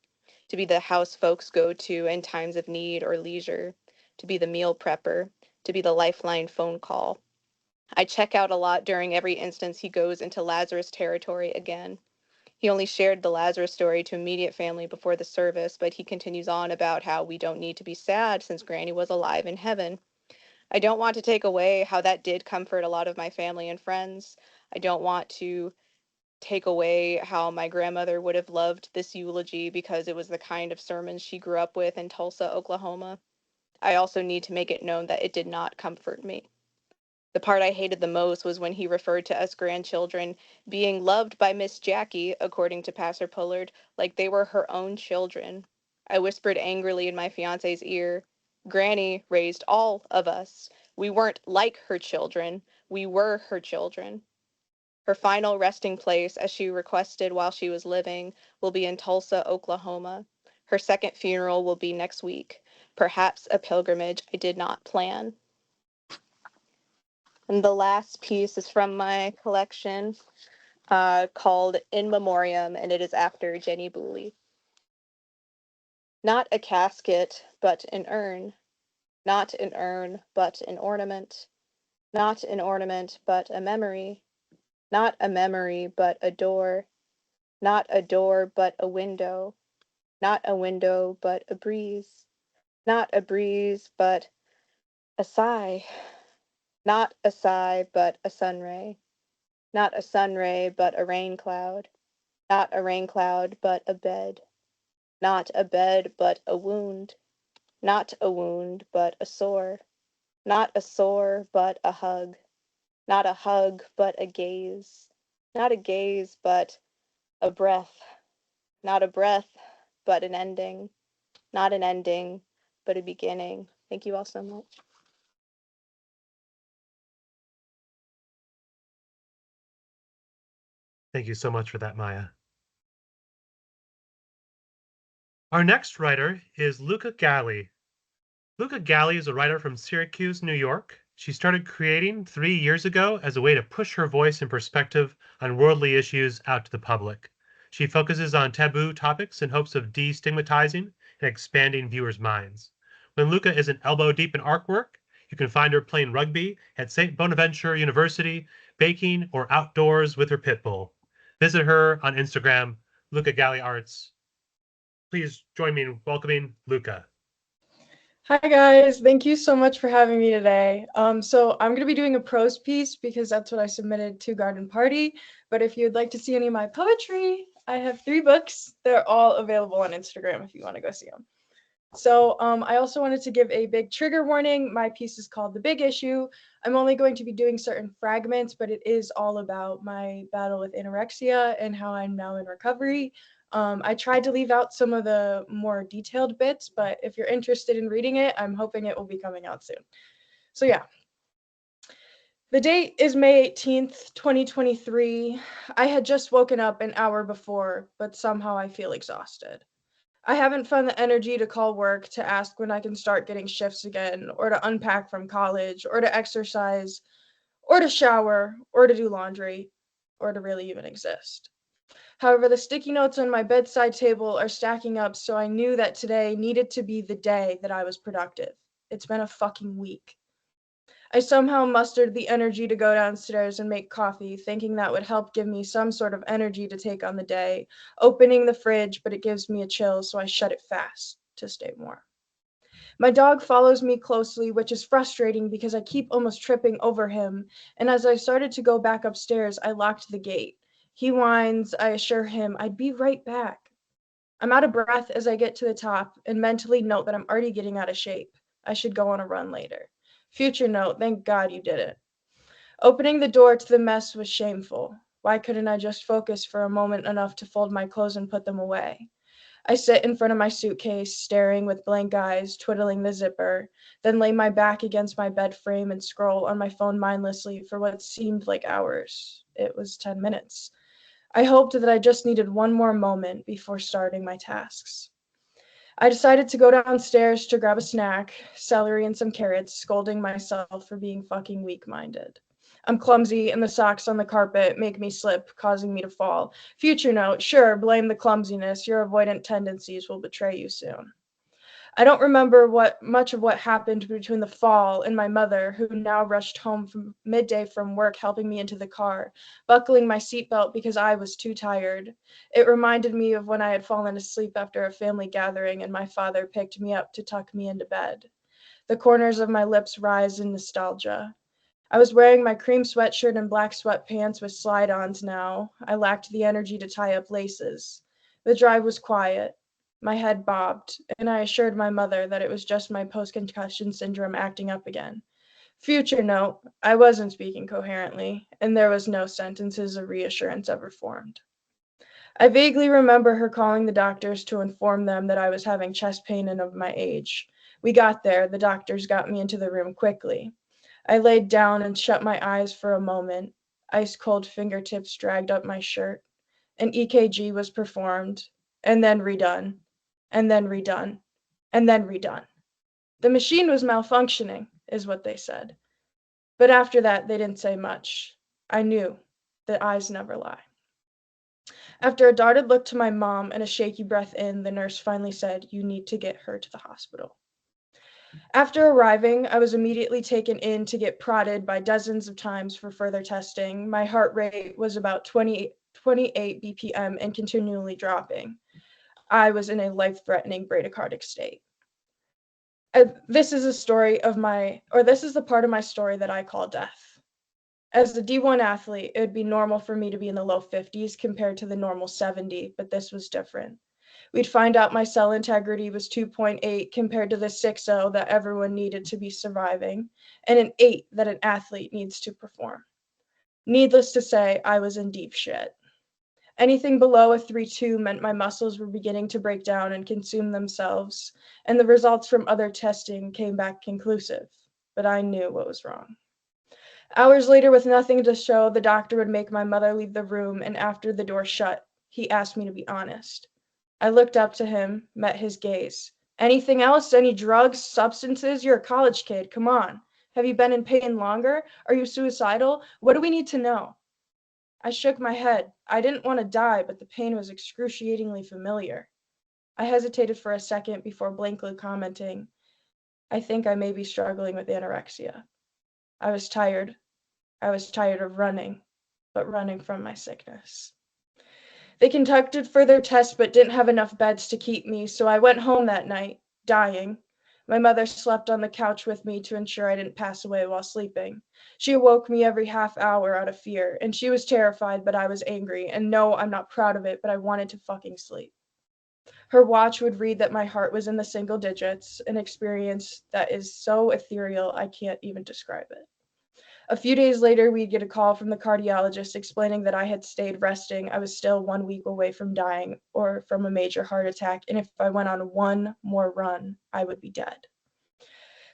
S10: to be the house folks go to in times of need or leisure, to be the meal prepper, to be the lifeline phone call. I check out a lot during every instance he goes into Lazarus territory again. He only shared the Lazarus story to immediate family before the service, but he continues on about how we don't need to be sad since Granny was alive in heaven. I don't want to take away how that did comfort a lot of my family and friends. I don't want to take away how my grandmother would have loved this eulogy because it was the kind of sermon she grew up with in Tulsa, Oklahoma. I also need to make it known that it did not comfort me. The part I hated the most was when he referred to us grandchildren being loved by Miss Jackie, according to Pastor Pullard, like they were her own children. I whispered angrily in my fiance's ear, Granny raised all of us. We weren't like her children. We were her children. Her final resting place, as she requested while she was living, will be in Tulsa, Oklahoma. Her second funeral will be next week, perhaps a pilgrimage I did not plan. And the last piece is from my collection called In Memoriam, and it is after Jenny Booley. Not a casket, but an urn. Not an urn, but an ornament. Not an ornament, but a memory. Not a memory, but a door. Not a door, but a window. Not a window, but a breeze. Not a breeze, but a sigh. Not a sigh, but a sunray. Not a sunray, but a rain cloud. Not a rain cloud, but a bed. Not a bed, but a wound. Not a wound, but a sore. Not a sore, but a hug. Not a hug, but a gaze. Not a gaze, but a breath. Not a breath, but an ending. Not an ending, but a beginning. Thank you all so much.
S1: Thank you so much for that, Maya. Our next writer is Luca Galli. Luca Galli is a writer from Syracuse, New York. She started creating 3 years ago as a way to push her voice and perspective on worldly issues out to the public. She focuses on taboo topics in hopes of destigmatizing and expanding viewers' minds. When Luca isn't elbow deep in artwork, you can find her playing rugby at St. Bonaventure University, baking, or outdoors with her pit bull. Visit her on Instagram, Luca Galli Arts. please join me in welcoming Luca.
S8: Hi guys, thank you so much for having me today. So I'm going to be doing a prose piece because that's what I submitted to Garden Party. But if you'd like to see any of my poetry, I have 3 books. They're all available on Instagram if you want to go see them. So I also wanted to give a big trigger warning. My piece is called The Big Issue. I'm only going to be doing certain fragments, but it is all about my battle with anorexia and how I'm now in recovery. I tried to leave out some of the more detailed bits, but if you're interested in reading it, I'm hoping it will be coming out soon. So yeah. The date is May 18th, 2023. I had just woken up an hour before, but somehow I feel exhausted. I haven't found the energy to call work to ask when I can start getting shifts again, or to unpack from college, or to exercise, or to shower, or to do laundry, or to really even exist. However, the sticky notes on my bedside table are stacking up, so I knew that today needed to be the day that I was productive. It's been a fucking week. I somehow mustered the energy to go downstairs and make coffee, thinking that would help give me some sort of energy to take on the day, opening the fridge, but it gives me a chill, so I shut it fast to stay warm. My dog follows me closely, which is frustrating because I keep almost tripping over him, and as I started to go back upstairs, I locked the gate. He whines, I assure him I'd be right back. I'm out of breath as I get to the top and mentally note that I'm already getting out of shape. I should go on a run later. Future note, thank God you did it. Opening the door to the mess was shameful. Why couldn't I just focus for a moment enough to fold my clothes and put them away? I sit in front of my suitcase, staring with blank eyes, twiddling the zipper, then lay my back against my bed frame and scroll on my phone mindlessly for what seemed like hours. It was 10 minutes. I hoped that I just needed one more moment before starting my tasks. I decided to go downstairs to grab a snack, celery and some carrots, scolding myself for being fucking weak-minded. I'm clumsy and the socks on the carpet make me slip, causing me to fall. Future note, sure, blame the clumsiness. Your avoidant tendencies will betray you soon. I don't remember much of what happened between the fall and my mother, who now rushed home from midday from work, helping me into the car, buckling my seatbelt because I was too tired. It reminded me of when I had fallen asleep after a family gathering and my father picked me up to tuck me into bed. The corners of my lips rise in nostalgia. I was wearing my cream sweatshirt and black sweatpants with slide-ons now. I lacked the energy to tie up laces. The drive was quiet. My head bobbed, and I assured my mother that it was just my post-concussion syndrome acting up again. Future note, I wasn't speaking coherently, and there was no sentences of reassurance ever formed. I vaguely remember her calling the doctors to inform them that I was having chest pain and of my age. We got there, the doctors got me into the room quickly. I laid down and shut my eyes for a moment. Ice-cold fingertips dragged up my shirt. An EKG was performed, and then redone, and then redone, and then redone. The machine was malfunctioning, is what they said. But after that, they didn't say much. I knew that eyes never lie. After a darted look to my mom and a shaky breath in, the nurse finally said, "You need to get her to the hospital." After arriving, I was immediately taken in to get prodded by dozens of times for further testing. My heart rate was about 28 BPM and continually dropping. I was in a life-threatening bradycardic state. This is the part of my story that I call death. As a D1 athlete, it would be normal for me to be in the low 50s compared to the normal 70, but this was different. We'd find out my cell integrity was 2.8 compared to the 6.0 that everyone needed to be surviving, and an 8 that an athlete needs to perform. Needless to say, I was in deep shit. Anything below a 3.2 meant my muscles were beginning to break down and consume themselves, and the results from other testing came back conclusive, but I knew what was wrong. Hours later, with nothing to show, the doctor would make my mother leave the room, and after the door shut, he asked me to be honest. I looked up to him, met his gaze. Anything else? Any drugs, substances? You're a college kid. Come on. Have you been in pain longer? Are you suicidal? What do we need to know? I shook my head. I didn't want to die, but the pain was excruciatingly familiar. I hesitated for a second before blankly commenting, "I think I may be struggling with anorexia." I was tired. I was tired of running, but running from my sickness.
S11: They conducted further tests but didn't have enough beds to keep me, so I went home that night, dying. My mother slept on the couch with me to ensure I didn't pass away while sleeping. She awoke me every half hour out of fear, and she was terrified, but I was angry. And no, I'm not proud of it, but I wanted to fucking sleep. Her watch would read that my heart was in the single digits, an experience that is so ethereal I can't even describe it. A few days later, we'd get a call from the cardiologist explaining that I had stayed resting. I was still 1 week away from dying or from a major heart attack, and if I went on one more run, I would be dead.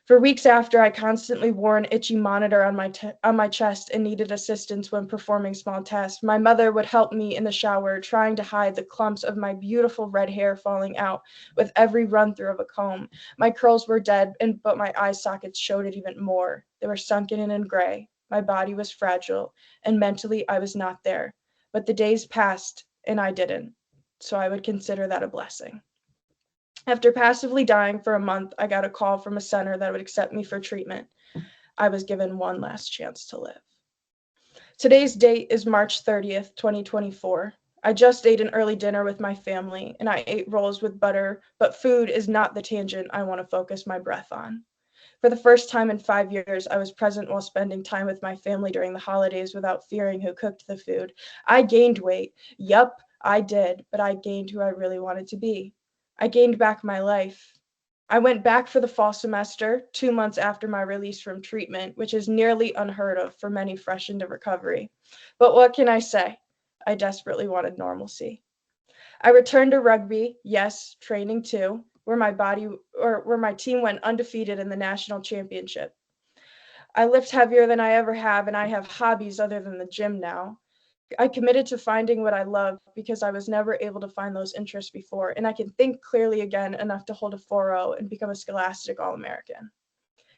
S11: For weeks after, I constantly wore an itchy monitor on my chest and needed assistance when performing small tasks. My mother would help me in the shower, trying to hide the clumps of my beautiful red hair falling out with every run-through of a comb. My curls were dead, but my eye sockets showed it even more. They were sunken in and gray. My body was fragile, and mentally I was not there. But the days passed, and I didn't. So I would consider that a blessing. After passively dying for a month, I got a call from a center that would accept me for treatment. I was given one last chance to live. Today's date is March 30th, 2024. I just ate an early dinner with my family, and I ate rolls with butter, but food is not the tangent I want to focus my breath on. For the first time in 5 years, I was present while spending time with my family during the holidays without fearing who cooked the food. I gained weight. Yup, I did, but I gained who I really wanted to be. I gained back my life. I went back for the fall semester 2 months after my release from treatment, which is nearly unheard of for many fresh into recovery. But what can I say? I desperately wanted normalcy. I returned to rugby, yes, training too, where my team went undefeated in the national championship. I lift heavier than I ever have, and I have hobbies other than the gym now. I committed to finding what I love because I was never able to find those interests before, and I can think clearly again enough to hold a 4.0 and become a scholastic All-American.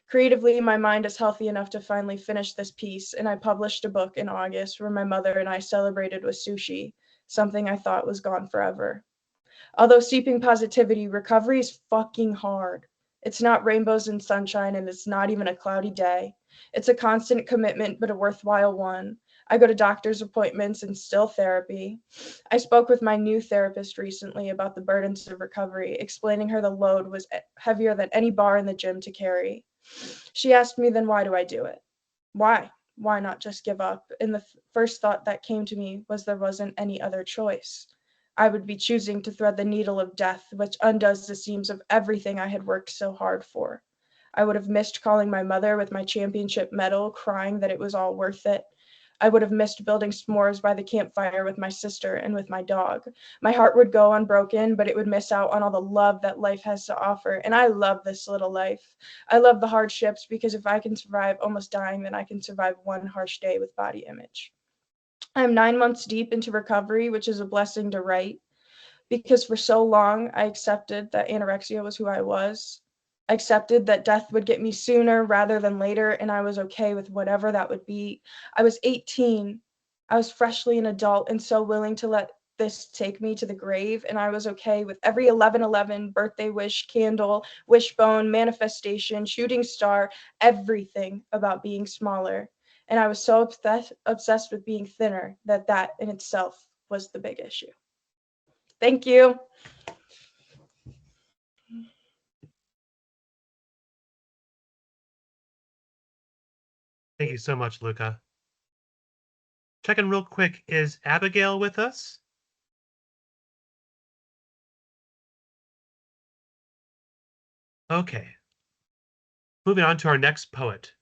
S11: Creatively, my mind is healthy enough to finally finish this piece, and I published a book in August where my mother and I celebrated with sushi, something I thought was gone forever. Although seeping positivity, recovery is fucking hard. It's not rainbows and sunshine, and it's not even a cloudy day. It's a constant commitment, but a worthwhile one. I go to doctor's appointments and still therapy. I spoke with my new therapist recently about the burdens of recovery, explaining her the load was heavier than any bar in the gym to carry. She asked me, then why do I do it? Why? Why not just give up? And the first thought that came to me was there wasn't any other choice. I would be choosing to thread the needle of death, which undoes the seams of everything I had worked so hard for. I would have missed calling my mother with my championship medal, crying that it was all worth it. I would have missed building s'mores by the campfire with my sister and with my dog. My heart would go unbroken, but it would miss out on all the love that life has to offer. And I love this little life. I love the hardships because if I can survive almost dying, then I can survive one harsh day with body image. I'm 9 months deep into recovery, which is a blessing to write, because for so long I accepted that anorexia was who I was. I accepted that death would get me sooner rather than later, and I was okay with whatever that would be. I was 18. I was freshly an adult and so willing to let this take me to the grave, and I was okay with every 11/11, birthday wish, candle, wishbone, manifestation, shooting star, everything about being smaller. And I was so obsessed with being thinner that in itself was the big issue. Thank you.
S1: Thank you so much, Luca. Checking real quick, is Abigail with us? Okay. Moving on to our next poet.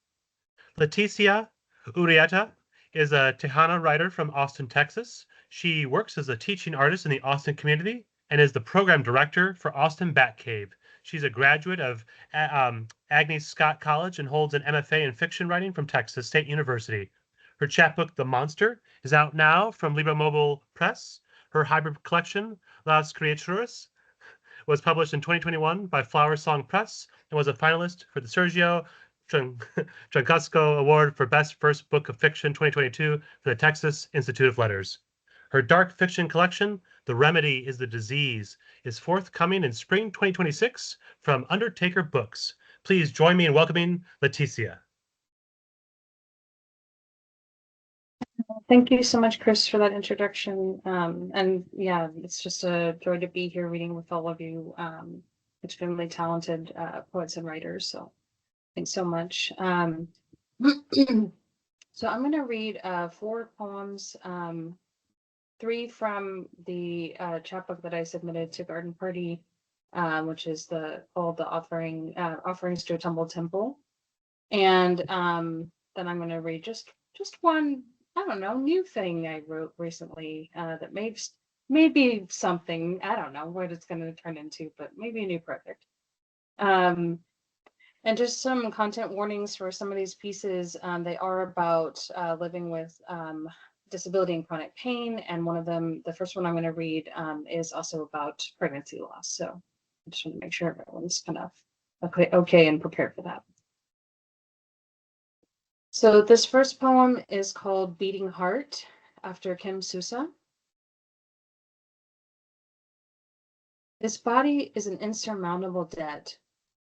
S1: Leticia Urrieta is a Tejana writer from Austin, Texas. She works as a teaching artist in the Austin community and is the program director for Austin Batcave. She's a graduate of Agnes Scott College and holds an MFA in fiction writing from Texas State University. Her chapbook, The Monster, is out now from Bottlecap Press. Her hybrid collection, Las Criaturas, was published in 2021 by Flower Song Press and was a finalist for the Sergio Trancasco Award for Best First Book of Fiction 2022 for the Texas Institute of Letters. Her dark fiction collection, The Remedy is the Disease, is forthcoming in spring 2026 from Undertaker Books. Please join me in welcoming Leticia.
S12: Thank you so much, Chris, for that introduction. And yeah, it's just a joy to be here reading with all of you, extremely talented poets and writers. So thanks so much. So I'm going to read 4 poems, 3 from the chapbook that I submitted to Garden Party, which is called the Offerings to a Tumble Temple. And then I'm going to read just one, I don't know, new thing I wrote recently that maybe something, I don't know what it's going to turn into, but maybe a new project. And just some content warnings for some of these pieces. They are about living with disability and chronic pain. And one of them, the first one I'm going to read, is also about pregnancy loss. So I just want to make sure everyone's kind of okay and prepared for that. So this first poem is called Beating Heart, after Kim Sousa. This body is an insurmountable debt,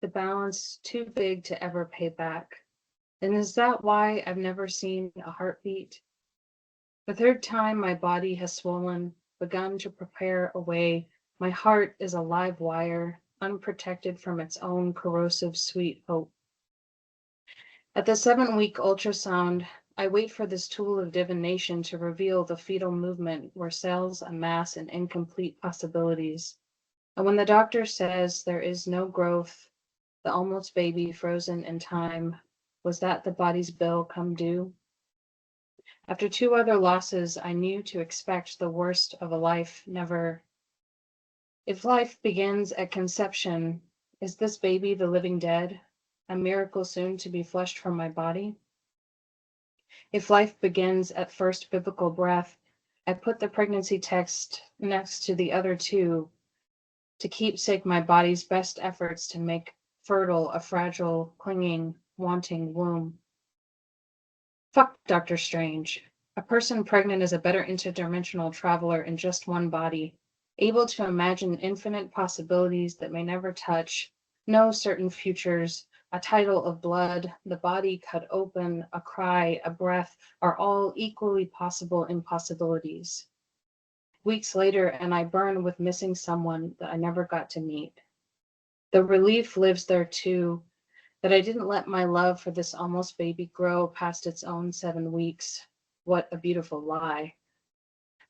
S12: the balance too big to ever pay back. And is that why I've never seen a heartbeat? The third time my body has swollen, begun to prepare a way, my heart is a live wire, unprotected from its own corrosive sweet hope. At the 7-week ultrasound, I wait for this tool of divination to reveal the fetal movement where cells amass in incomplete possibilities. And when the doctor says there is no growth, the almost baby frozen in time, was that the body's bill come due? After 2 other losses, I knew to expect the worst of a life never. If life begins at conception, is this baby the living dead, a miracle soon to be flushed from my body? If life begins at first biblical breath, I put the pregnancy text next to the other 2 to keepsake my body's best efforts to make fertile a fragile, clinging, wanting womb. Fuck Dr. Strange. A person pregnant is a better interdimensional traveler in just one body, able to imagine infinite possibilities that may never touch, know certain futures, a tidal of blood, the body cut open, a cry, a breath, are all equally possible impossibilities. Weeks later, and I burn with missing someone that I never got to meet. The relief lives there too, that I didn't let my love for this almost baby grow past its own 7 weeks. What a beautiful lie.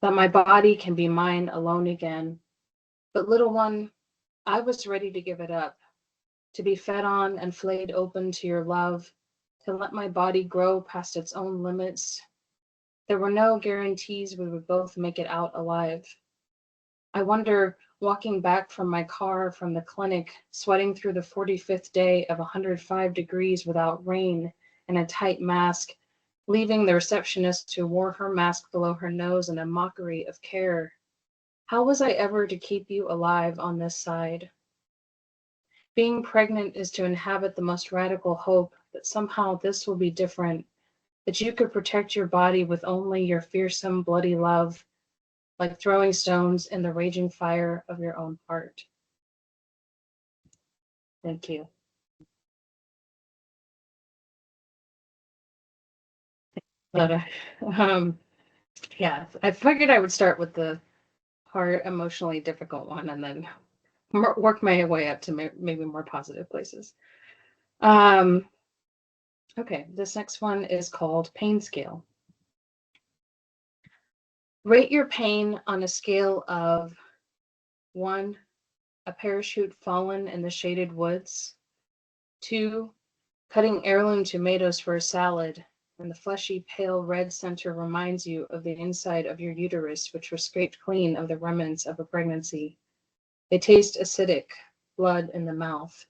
S12: That my body can be mine alone again. But little one, I was ready to give it up, to be fed on and flayed open to your love, to let my body grow past its own limits. There were no guarantees we would both make it out alive. I wonder, walking back from my car from the clinic, sweating through the 45th day of 105 degrees without rain and a tight mask, leaving the receptionist who wore her mask below her nose in a mockery of care. How was I ever to keep you alive on this side? Being pregnant is to inhabit the most radical hope that somehow this will be different, that you could protect your body with only your fearsome, bloody love, like throwing stones in the raging fire of your own heart. Thank you. But yeah, I figured I would start with the hard, emotionally difficult one and then work my way up to maybe more positive places. Okay, this next one is called Pain Scale. Rate your pain on a scale of 1, a parachute fallen in the shaded woods, 2, cutting heirloom tomatoes for a salad, and the fleshy pale red center reminds you of the inside of your uterus, which was scraped clean of the remnants of a pregnancy. They taste acidic, blood in the mouth.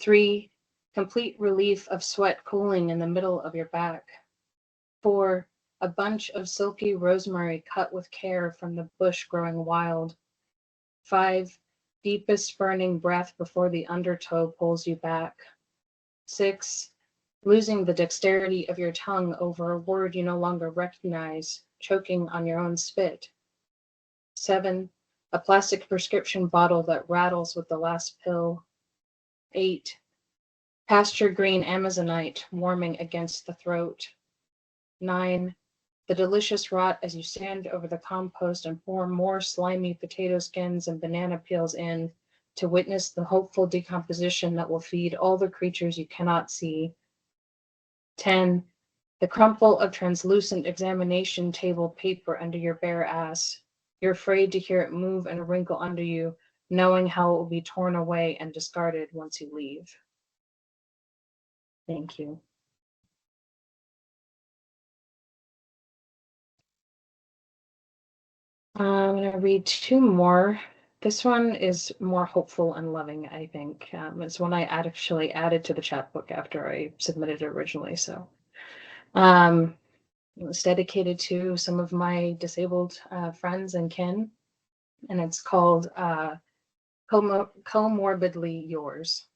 S12: 3, complete relief of sweat cooling in the middle of your back. 4, a bunch of silky rosemary cut with care from the bush growing wild. 5, deepest burning breath before the undertow pulls you back. 6, losing the dexterity of your tongue over a word you no longer recognize, choking on your own spit. 7, a plastic prescription bottle that rattles with the last pill. 8, pasture green amazonite warming against the throat. 9, the delicious rot as you stand over the compost and pour more slimy potato skins and banana peels in to witness the hopeful decomposition that will feed all the creatures you cannot see. 10. The crumple of translucent examination table paper under your bare ass. You're afraid to hear it move and wrinkle under you, knowing how it will be torn away and discarded once you leave. Thank you. I'm going to read two more. This one is more hopeful and loving, I think. It's one I actually added to the chapbook after I submitted it originally. So it was dedicated to some of my disabled friends and kin, and it's called Comorbidly Yours.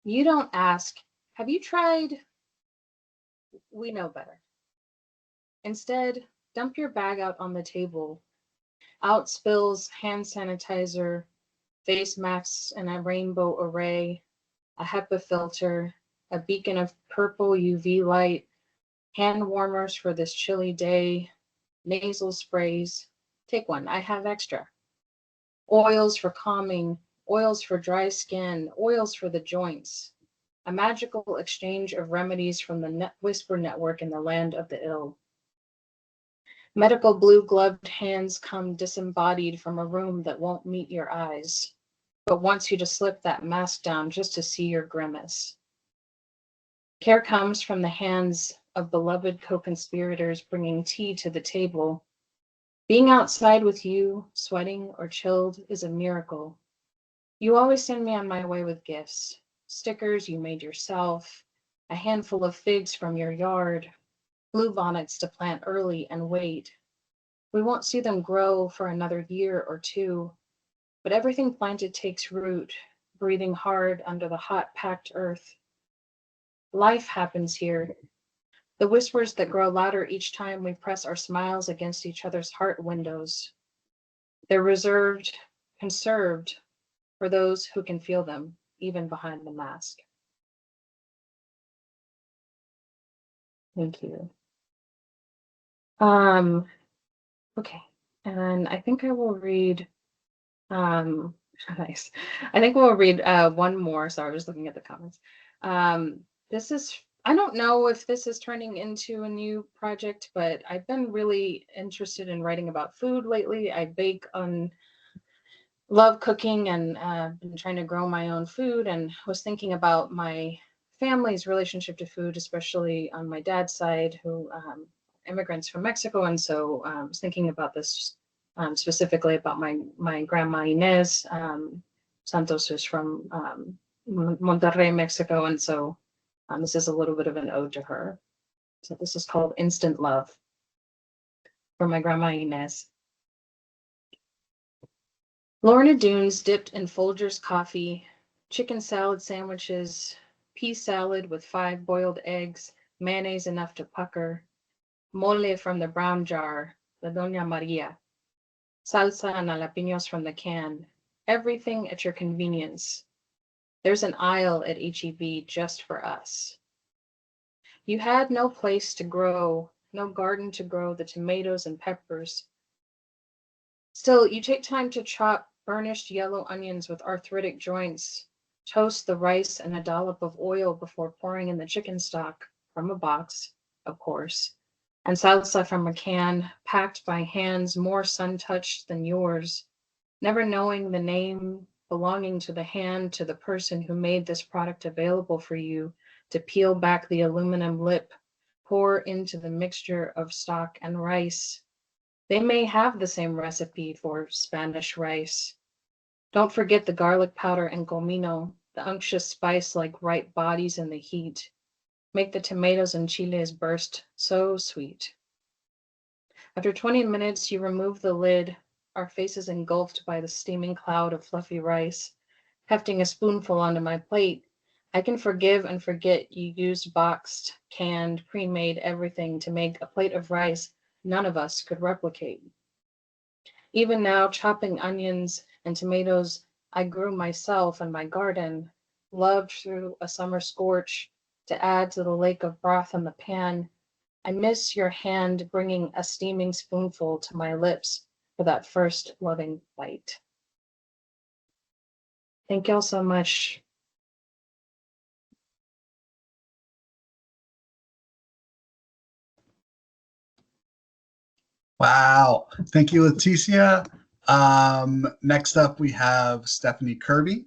S12: You don't ask, have you tried? We know better. Instead, dump your bag out on the table. Out spills hand sanitizer, face masks in a rainbow array, a HEPA filter, a beacon of purple UV light, hand warmers for this chilly day, nasal sprays. Take one, I have extra. Oils for calming, oils for dry skin, oils for the joints. A magical exchange of remedies from the Whisper Network in the land of the ill. Medical blue-gloved hands come disembodied from a room that won't meet your eyes, but wants you to slip that mask down just to see your grimace. Care comes from the hands of beloved co-conspirators bringing tea to the table. Being outside with you, sweating or chilled, is a miracle. You always send me on my way with gifts, stickers you made yourself, a handful of figs from your yard, bluebonnets to plant early and wait. We won't see them grow for another year or two, but everything planted takes root, breathing hard under the hot, packed earth. Life happens here. The whispers that grow louder each time we press our smiles against each other's heart windows. They're reserved, conserved for those who can feel them, even behind the mask. Thank you. Okay, and I think I will read, nice. I think we'll read one more. Sorry, I was looking at the comments. This is, I don't know if this is turning into a new project, but I've been really interested in writing about food lately. I bake on, love cooking, and been trying to grow my own food, and was thinking about my family's relationship to food, especially on my dad's side, who immigrants from Mexico. And so I was thinking about this specifically about my grandma Inez Santos, who's from Monterrey, Mexico. And so this is a little bit of an ode to her. So this is called Instant Love for my grandma Inez. Lorna Doones dipped in Folgers coffee, chicken salad sandwiches, pea salad with 5 boiled eggs, mayonnaise enough to pucker, mole from the brown jar, the Doña Maria, salsa and jalapenos from the can, everything at your convenience. There's an aisle at HEB just for us. You had no place to grow, no garden to grow the tomatoes and peppers. Still, you take time to chop burnished yellow onions with arthritic joints, toast the rice and a dollop of oil before pouring in the chicken stock from a box, of course, and salsa from a can, packed by hands more sun-touched than yours, never knowing the name belonging to the hand to the person who made this product available for you to peel back the aluminum lip, pour into the mixture of stock and rice. They may have the same recipe for Spanish rice. Don't forget the garlic powder and comino, the unctuous spice like ripe bodies in the heat. Make the tomatoes and chiles burst so sweet. After 20 minutes, you remove the lid, our faces engulfed by the steaming cloud of fluffy rice. Hefting a spoonful onto my plate, I can forgive and forget you used boxed, canned, pre-made everything to make a plate of rice none of us could replicate. Even now, chopping onions and tomatoes I grew myself in my garden, loved through a summer scorch, to add to the lake of broth in the pan, I miss your hand bringing a steaming spoonful to my lips for that first loving bite. Thank y'all so much.
S7: Wow. Thank you, Leticia. Next up, we have Stephanie Kirby.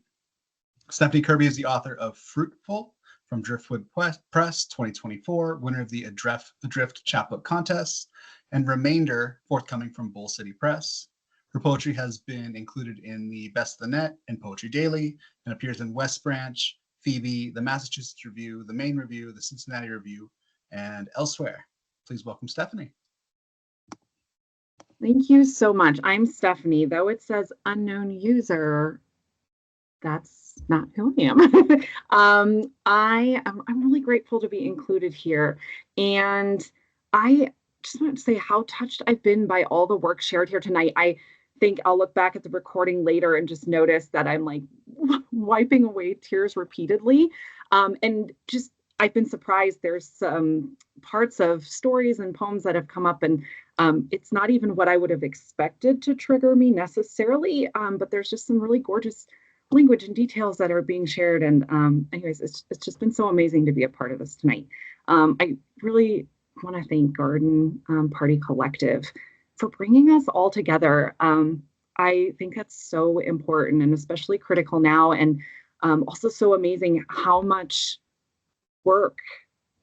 S7: Stephanie Kirby is the author of Fruitful from Driftwood Press 2024, winner of the Adrift Chapbook Contest, and Remainder, forthcoming from Bull City Press. Her poetry has been included in the Best of the Net and Poetry Daily and appears in West Branch, Phoebe, the Massachusetts Review, the Maine Review, the Cincinnati Review, and elsewhere. Please welcome Stephanie.
S13: Thank you so much. I'm Stephanie. Though it says unknown user, that's not who I am. I'm really grateful to be included here. And I just want to say how touched I've been by all the work shared here tonight. I think I'll look back at the recording later and just notice that I'm like wiping away tears repeatedly. And just I've been surprised. There's some parts of stories and poems that have come up, and it's not even what I would have expected to trigger me necessarily, but there's just some really gorgeous language and details that are being shared. And anyways, it's just been so amazing to be a part of this tonight. I really want to thank Garden Party Collective for bringing us all together. I think that's so important and especially critical now, and also so amazing how much work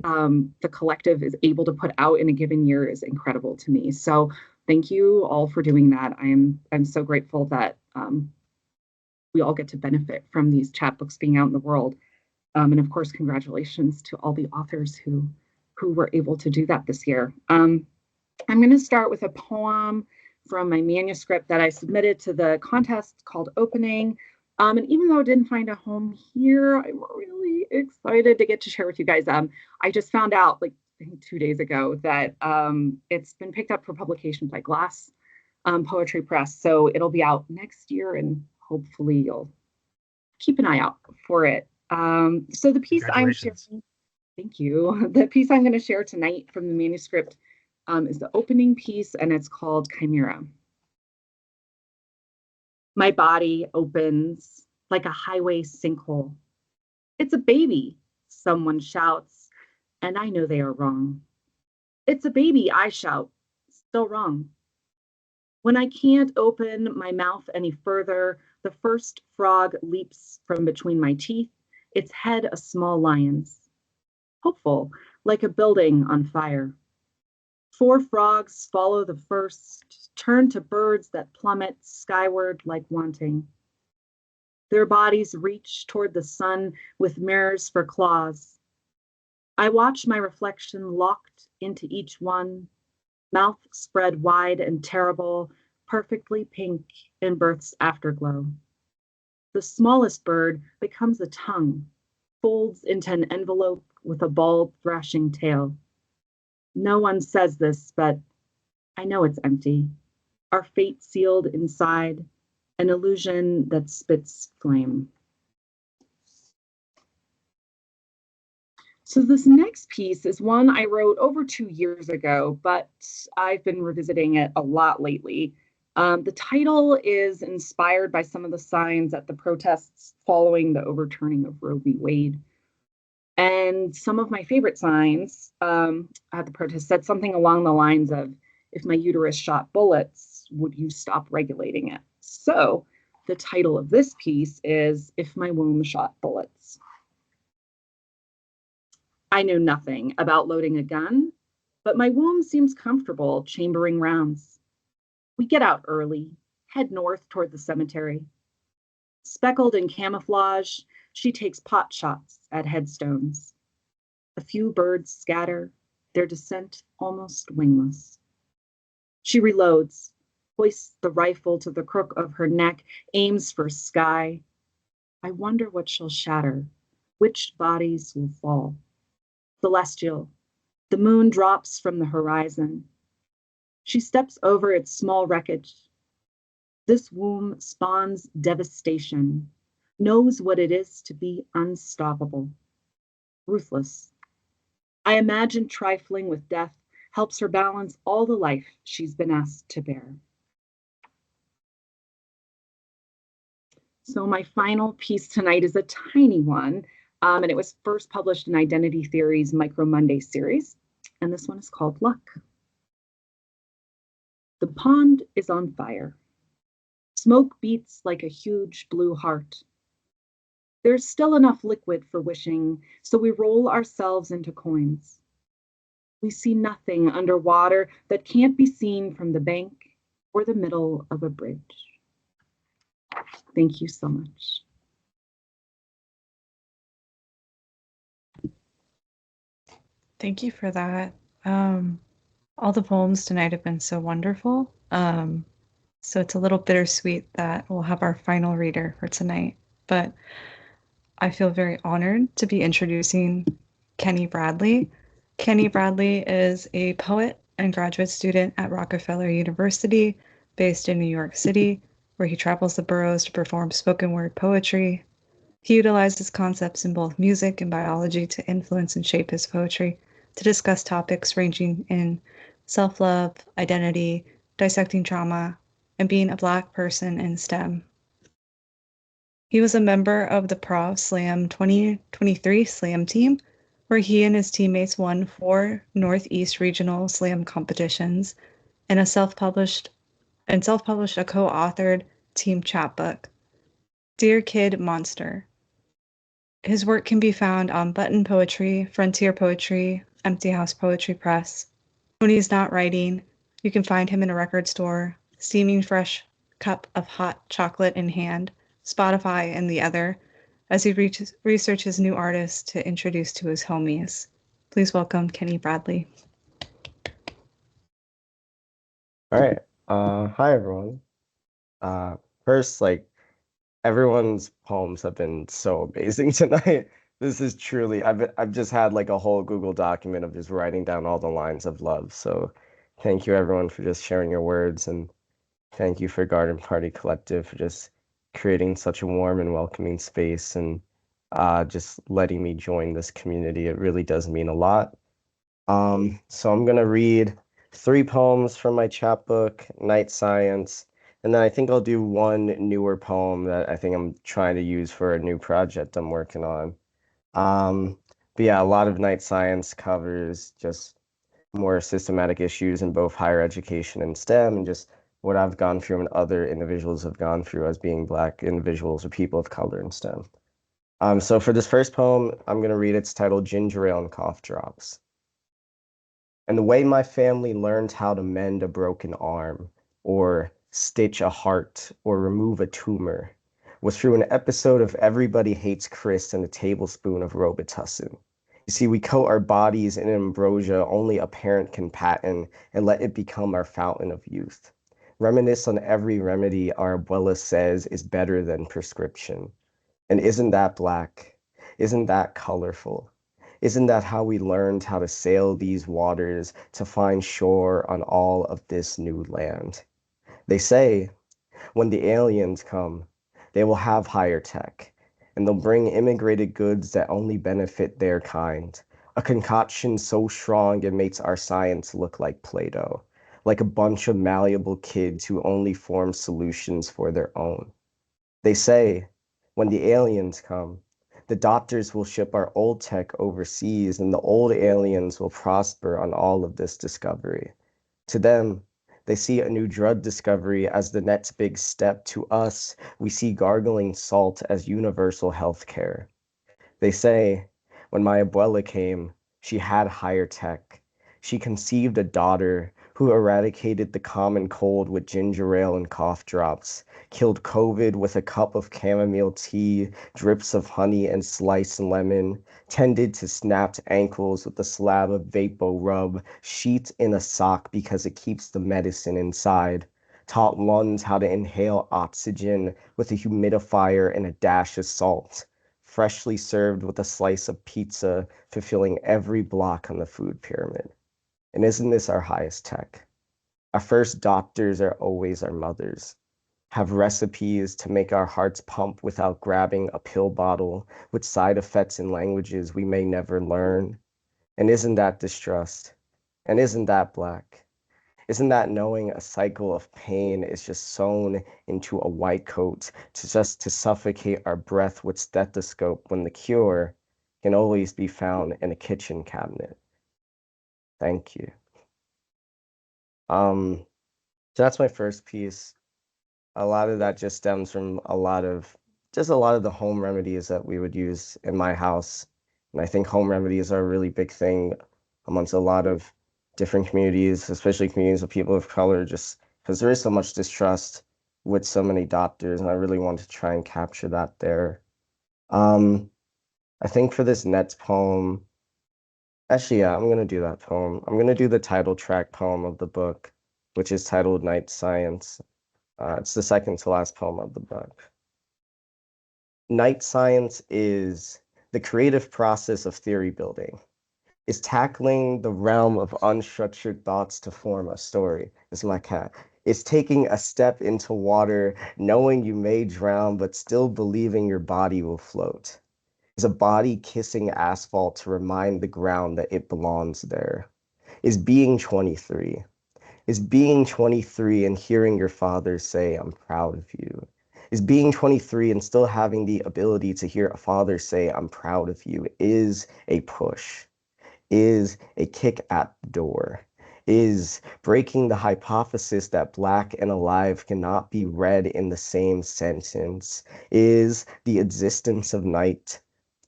S13: the collective is able to put out in a given year is incredible to me. So thank you all for doing that. I'm so grateful that we all get to benefit from these chapbooks being out in the world. And of course, congratulations to all the authors who were able to do that this year. I'm going to start with a poem from my manuscript that I submitted to the contest called Opening. And even though it didn't find a home here, I'm really excited to get to share with you guys. I just found out like I think 2 days ago that it's been picked up for publication by Glass Poetry Press. So it'll be out next year, and hopefully you'll keep an eye out for it. So the piece I'm sharing, thank you. The piece I'm going to share tonight from the manuscript is the opening piece, and it's called Chimera. My body opens like a highway sinkhole. It's a baby, someone shouts, and I know they are wrong. It's a baby, I shout, still wrong. When I can't open my mouth any further, the first frog leaps from between my teeth, its head a small lion's. Hopeful, like a building on fire. 4 frogs follow the first, turn to birds that plummet skyward like wanting. Their bodies reach toward the sun with mirrors for claws. I watch my reflection locked into each one, mouth spread wide and terrible, perfectly pink in birth's afterglow. The smallest bird becomes a tongue, folds into an envelope with a bald, thrashing tail. No one says this, but I know it's empty. Our fate sealed inside, an illusion that spits flame. So this next piece is one I wrote over 2 years ago, but I've been revisiting it a lot lately. The title is inspired by some of the signs at the protests following the overturning of Roe v. Wade. And some of my favorite signs at the protest said something along the lines of, if my uterus shot bullets, would you stop regulating it? So the title of this piece is If My Womb Shot Bullets. I know nothing about loading a gun, but my womb seems comfortable chambering rounds. We get out early, head north toward the cemetery. Speckled in camouflage, she takes pot shots at headstones. A few birds scatter, their descent almost wingless. She reloads, hoists the rifle to the crook of her neck, aims for sky. I wonder what she'll shatter, which bodies will fall. Celestial, the moon drops from the horizon. She steps over its small wreckage. This womb spawns devastation, knows what it is to be unstoppable, ruthless. I imagine trifling with death helps her balance all the life she's been asked to bear. So my final piece tonight is a tiny one, and it was first published in Identity Theory's Micro Monday series, and this one is called Luck. The pond is on fire. Smoke beats like a huge blue heart. There's still enough liquid for wishing, so we roll ourselves into coins. We see nothing underwater that can't be seen from the bank or the middle of a bridge. Thank you so much.
S5: Thank you for that. All the poems tonight have been so wonderful. So it's a little bittersweet that we'll have our final reader for tonight. But I feel very honored to be introducing Kenny Bradley. Kenny Bradley is a poet and graduate student at Rockefeller University, based in New York City, where he travels the boroughs to perform spoken word poetry. He utilizes concepts in both music and biology to influence and shape his poetry, to discuss topics ranging in self-love, identity, dissecting trauma, and being a Black person in STEM. He was a member of the Pro Slam 2023 Slam team, where he and his teammates won 4 Northeast Regional Slam competitions and self-published a co-authored team chapbook, Dear Kid Monster. His work can be found on Button Poetry, Frontier Poetry, Empty House Poetry Press. When he's not writing, you can find him in a record store, steaming fresh cup of hot chocolate in hand, Spotify in the other, as he researches new artists to introduce to his homies. Please welcome Kenny Bradley.
S14: All right. Hi, everyone. First, everyone's poems have been so amazing tonight. This is truly, I've just had like a whole Google document of just writing down all the lines of love. So thank you, everyone, for just sharing your words, and thank you for Garden Party Collective for just creating such a warm and welcoming space and just letting me join this community. It really does mean a lot. So I'm gonna read 3 poems from my chapbook, Night Science, and then I think I'll do one newer poem that I think I'm trying to use for a new project I'm working on. But yeah, a lot of Night Science covers just more systematic issues in both higher education and STEM, and just what I've gone through and other individuals have gone through as being Black individuals or people of color in STEM. So for this first poem, I'm going to read, it's titled Ginger Ale and Cough Drops. And the way my family learned how to mend a broken arm, or stitch a heart, or remove a tumor, was through an episode of Everybody Hates Chris and a tablespoon of Robitussin. You see, we coat our bodies in ambrosia only a parent can patent and let it become our fountain of youth. Reminisce on every remedy our abuela says is better than prescription. And isn't that Black? Isn't that colorful? Isn't that how we learned how to sail these waters to find shore on all of this new land? They say when the aliens come, they will have higher tech, and they'll bring immigrated goods that only benefit their kind. A concoction so strong it makes our science look like Play-Doh, like a bunch of malleable kids who only form solutions for their own. They say when the aliens come, the doctors will ship our old tech overseas, and the old aliens will prosper on all of this discovery. To them, they see a new drug discovery as the next big step. To us, we see gargling salt as universal health care. They say, when my abuela came, she had higher tech. She conceived a daughter who eradicated the common cold with ginger ale and cough drops, killed COVID with a cup of chamomile tea, drips of honey and sliced lemon, tended to snapped ankles with a slab of Vapo Rub, sheet in a sock because it keeps the medicine inside, taught lungs how to inhale oxygen with a humidifier and a dash of salt, freshly served with a slice of pizza, fulfilling every block on the food pyramid. And isn't this our highest tech? Our first doctors are always our mothers. Have recipes to make our hearts pump without grabbing a pill bottle, with side effects in languages we may never learn. And isn't that distrust? And isn't that black? Isn't that knowing a cycle of pain is just sewn into a white coat to suffocate our breath with stethoscope when the cure can always be found in a kitchen cabinet? Thank you. So that's my first piece. A lot of that just stems from a lot of the home remedies that we would use in my house. And I think home remedies are a really big thing amongst a lot of different communities, especially communities of people of color, just because there is so much distrust with so many doctors, and I really want to try and capture that there. I think for this next poem, actually, yeah, I'm gonna do that poem. I'm gonna do the title track poem of the book, which is titled Night Science. It's the second to last poem of the book. Night science is the creative process of theory building. It's tackling the realm of unstructured thoughts to form a story. It's my cat. It's taking a step into water, knowing you may drown, but still believing your body will float. It's a body kissing asphalt to remind the ground that it belongs there. It's being 23. Is being 23 and hearing your father say, I'm proud of you. Is being 23 and still having the ability to hear a father say, I'm proud of you, is a push, is a kick at the door, is breaking the hypothesis that Black and alive cannot be read in the same sentence, is the existence of night,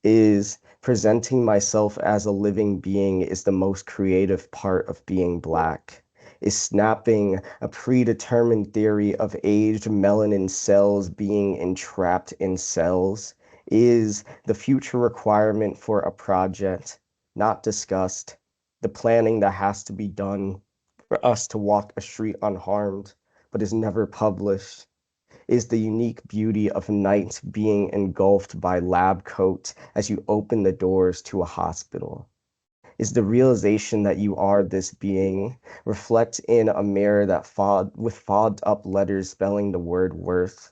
S14: is presenting myself as a living being is the most creative part of being Black, is snapping a predetermined theory of aged melanin cells being entrapped in cells, is the future requirement for a project not discussed, the planning that has to be done for us to walk a street unharmed, but is never published, is the unique beauty of night being engulfed by lab coat as you open the doors to a hospital, is the realization that you are this being, reflect in a mirror that with fogged up letters spelling the word worth,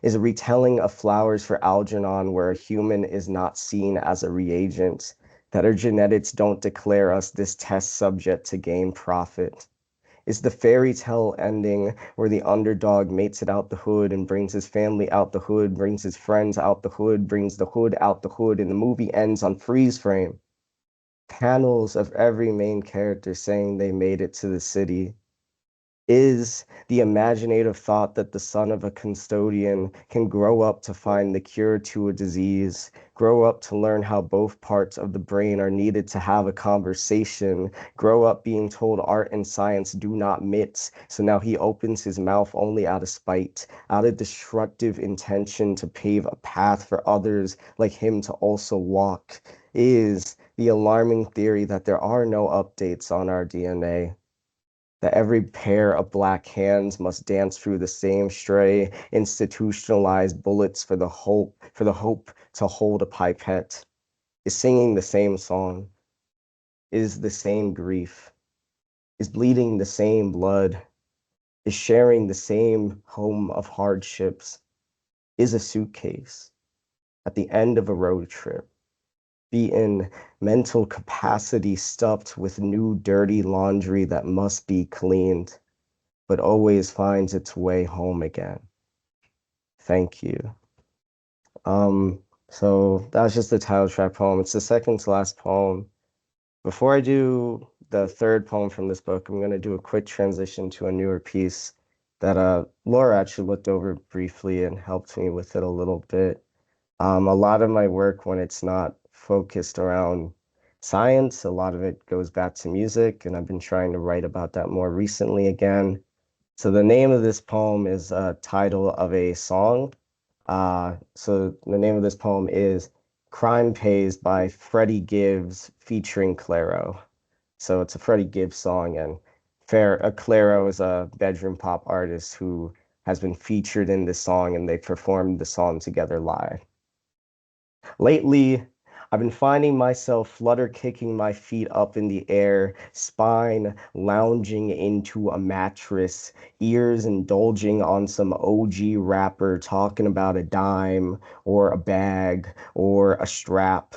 S14: is a retelling of Flowers for Algernon where a human is not seen as a reagent, that our genetics don't declare us this test subject to gain profit, is the fairy tale ending where the underdog mates it out the hood and brings his family out the hood, brings his friends out the hood, brings the hood out the hood, and the movie ends on freeze frame. Panels of every main character saying they made it to the city, is the imaginative thought that the son of a custodian can grow up to find the cure to a disease, grow up to learn how both parts of the brain are needed to have a conversation, grow up being told art and science do not mix, so now he opens his mouth only out of spite, out of destructive intention to pave a path for others like him to also walk, is the alarming theory that there are no updates on our DNA, that every pair of Black hands must dance through the same stray, institutionalized bullets for the hope to hold a pipette, is singing the same song, is the same grief, is bleeding the same blood, is sharing the same home of hardships, is a suitcase at the end of a road trip, beaten, mental capacity stuffed with new dirty laundry that must be cleaned, but always finds its way home again. Thank you. So that was just the title track poem. It's the second to last poem. Before I do the third poem from this book, I'm gonna do a quick transition to a newer piece that Laura actually looked over briefly and helped me with it a little bit. A lot of my work, when it's not focused around science, a lot of it goes back to music, and I've been trying to write about that more recently again. So the name of this poem is a title of a song. So the name of this poem is Crime Pays by Freddie Gibbs featuring Claro. So it's a Freddie Gibbs song, and Claro is a bedroom pop artist who has been featured in this song, and they performed the song together live. Lately, I've been finding myself flutter kicking my feet up in the air, spine lounging into a mattress, ears indulging on some OG rapper talking about a dime or a bag or a strap.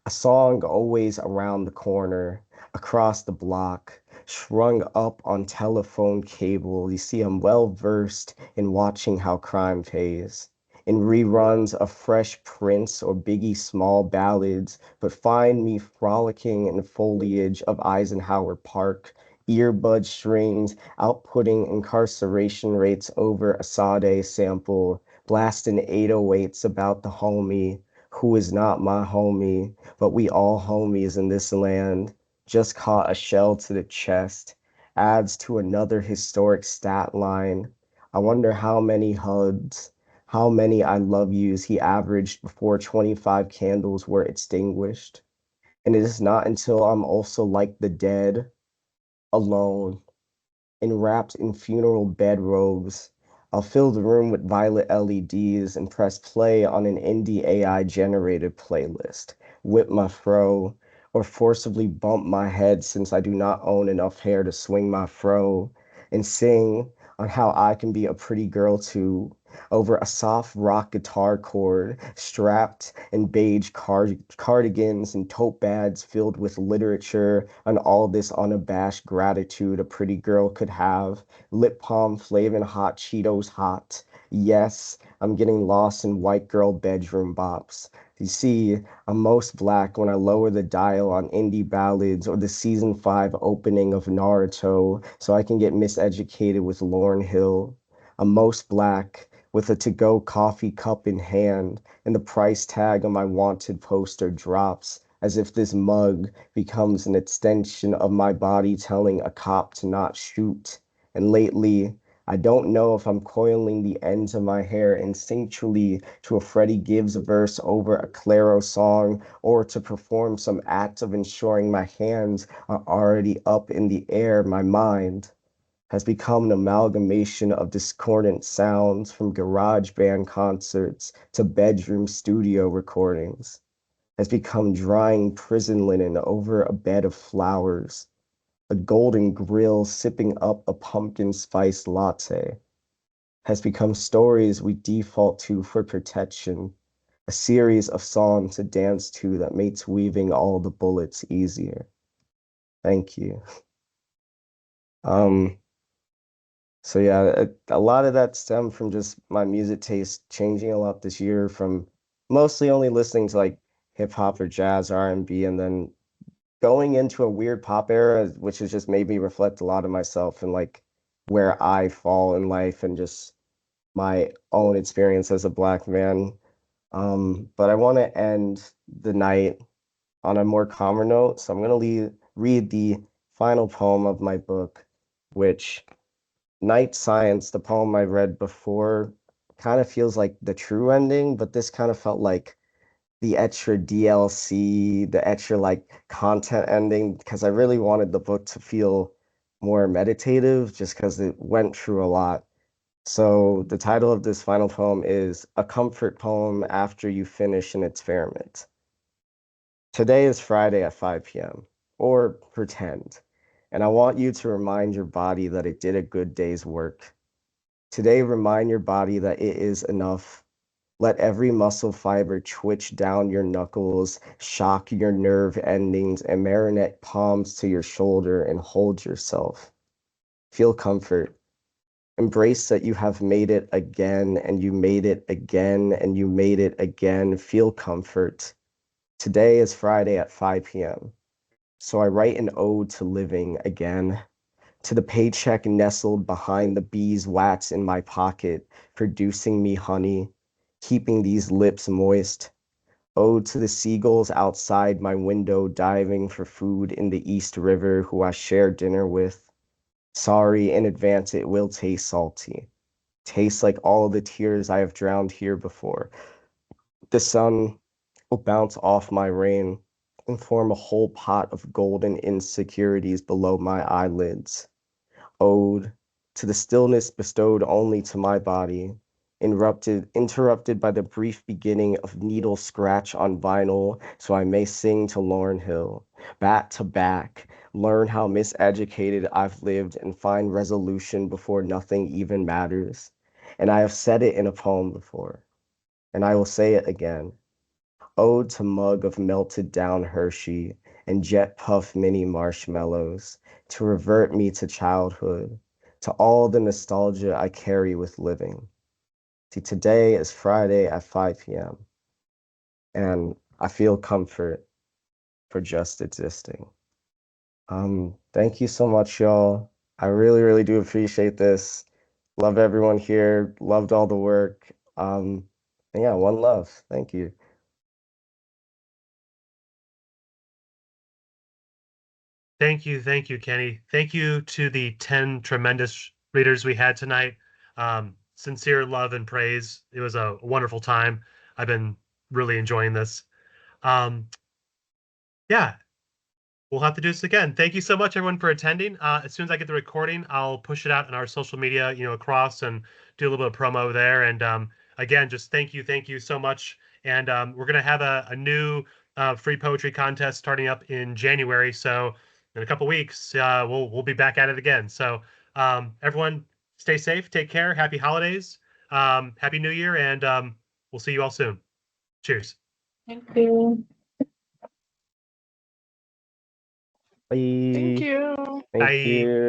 S14: A song always around the corner, across the block, strung up on telephone cable. You see, I'm well versed in watching how crime pays. In reruns of Fresh Prince or Biggie Small ballads, but find me frolicking in the foliage of Eisenhower Park, earbud strings outputting incarceration rates over a Sade sample, blasting 808s about the homie who is not my homie, but we all homies in this land. Just caught a shell to the chest, adds to another historic stat line. I wonder how many HUDs, how many I love yous he averaged before 25 candles were extinguished. And it is not until I'm also like the dead, alone, enwrapped in funeral bedrobes. I'll fill the room with violet LEDs and press play on an indie AI generated playlist, whip my fro, or forcibly bump my head since I do not own enough hair to swing my fro, and sing on how I can be a pretty girl too, over a soft rock guitar chord, strapped in beige cardigans and tote bags filled with literature, and all this unabashed gratitude a pretty girl could have. Lip balm flavin' hot Cheetos hot. Yes, I'm getting lost in white girl bedroom bops. You see, I'm most black when I lower the dial on indie ballads or the season 5 opening of Naruto so I can get miseducated with Lauryn Hill. I'm most black with a to-go coffee cup in hand and the price tag on my wanted poster drops as if this mug becomes an extension of my body telling a cop to not shoot. And lately, I don't know if I'm coiling the ends of my hair instinctually to a Freddie Gibbs verse over a Claro song or to perform some act of ensuring my hands are already up in the air. My mind has become an amalgamation of discordant sounds from garage band concerts to bedroom studio recordings, has become drying prison linen over a bed of flowers, a golden grill sipping up a pumpkin spice latte, has become stories we default to for protection, a series of songs to dance to that makes weaving all the bullets easier. Thank you. So yeah, a lot of that stemmed from just my music taste changing a lot this year from mostly only listening to like hip hop or jazz, R&B, and then going into a weird pop era, which has just made me reflect a lot of myself and like where I fall in life and just my own experience as a Black man. But I want to end the night on a more calmer note, so I'm going to read the final poem of my book, which Night Science, the poem I read before, kind of feels like the true ending, but this kind of felt like the extra DLC, the extra like content ending, because I really wanted the book to feel more meditative just because it went through a lot. So the title of this final poem is A Comfort Poem After You Finish an Experiment. Today is Friday at 5 p.m., or pretend, and I want you to remind your body that it did a good day's work. Today, remind your body that it is enough. Let every muscle fiber twitch down your knuckles, shock your nerve endings, and marionette palms to your shoulder and hold yourself. Feel comfort. Embrace that you have made it again, and you made it again, and you made it again. Feel comfort. Today is Friday at 5 p.m., so I write an ode to living again. To the paycheck nestled behind the beeswax in my pocket, producing me honey, keeping these lips moist. Ode to the seagulls outside my window diving for food in the East River who I share dinner with. Sorry in advance, it will taste salty. Taste like all the tears I have drowned here before. The sun will bounce off my rain and form a whole pot of golden insecurities below my eyelids. Ode to the stillness bestowed only to my body, interrupted by the brief beginning of needle scratch on vinyl, so I may sing to Lauryn Hill, back to back, learn how miseducated I've lived and find resolution before nothing even matters. And I have said it in a poem before, and I will say it again. ode to mug of melted down Hershey and jet puff mini marshmallows to revert me to childhood, to all the nostalgia I carry with living. See, today is Friday at 5 p.m. and I feel comfort for just existing. Thank you so much, y'all. I really, really do appreciate this. Love everyone here. Loved all the work. And yeah, one love. Thank you.
S1: Thank you, Kenny. Thank you to the 10 tremendous readers we had tonight. Sincere love and praise. It was a wonderful time. I've been really enjoying this. Yeah, we'll have to do this again. Thank you so much, everyone, for attending. As soon as I get the recording, I'll push it out in our social media, across and do a little bit of promo there. And again, just thank you so much. And we're gonna have a new free poetry contest starting up in January. So in a couple weeks, we'll be back at it again. So everyone, stay safe, take care, happy holidays, happy New Year, and we'll see you all soon. Cheers.
S12: Thank you.
S14: Bye.
S9: Thank you.
S14: Thank
S1: Bye.
S14: you.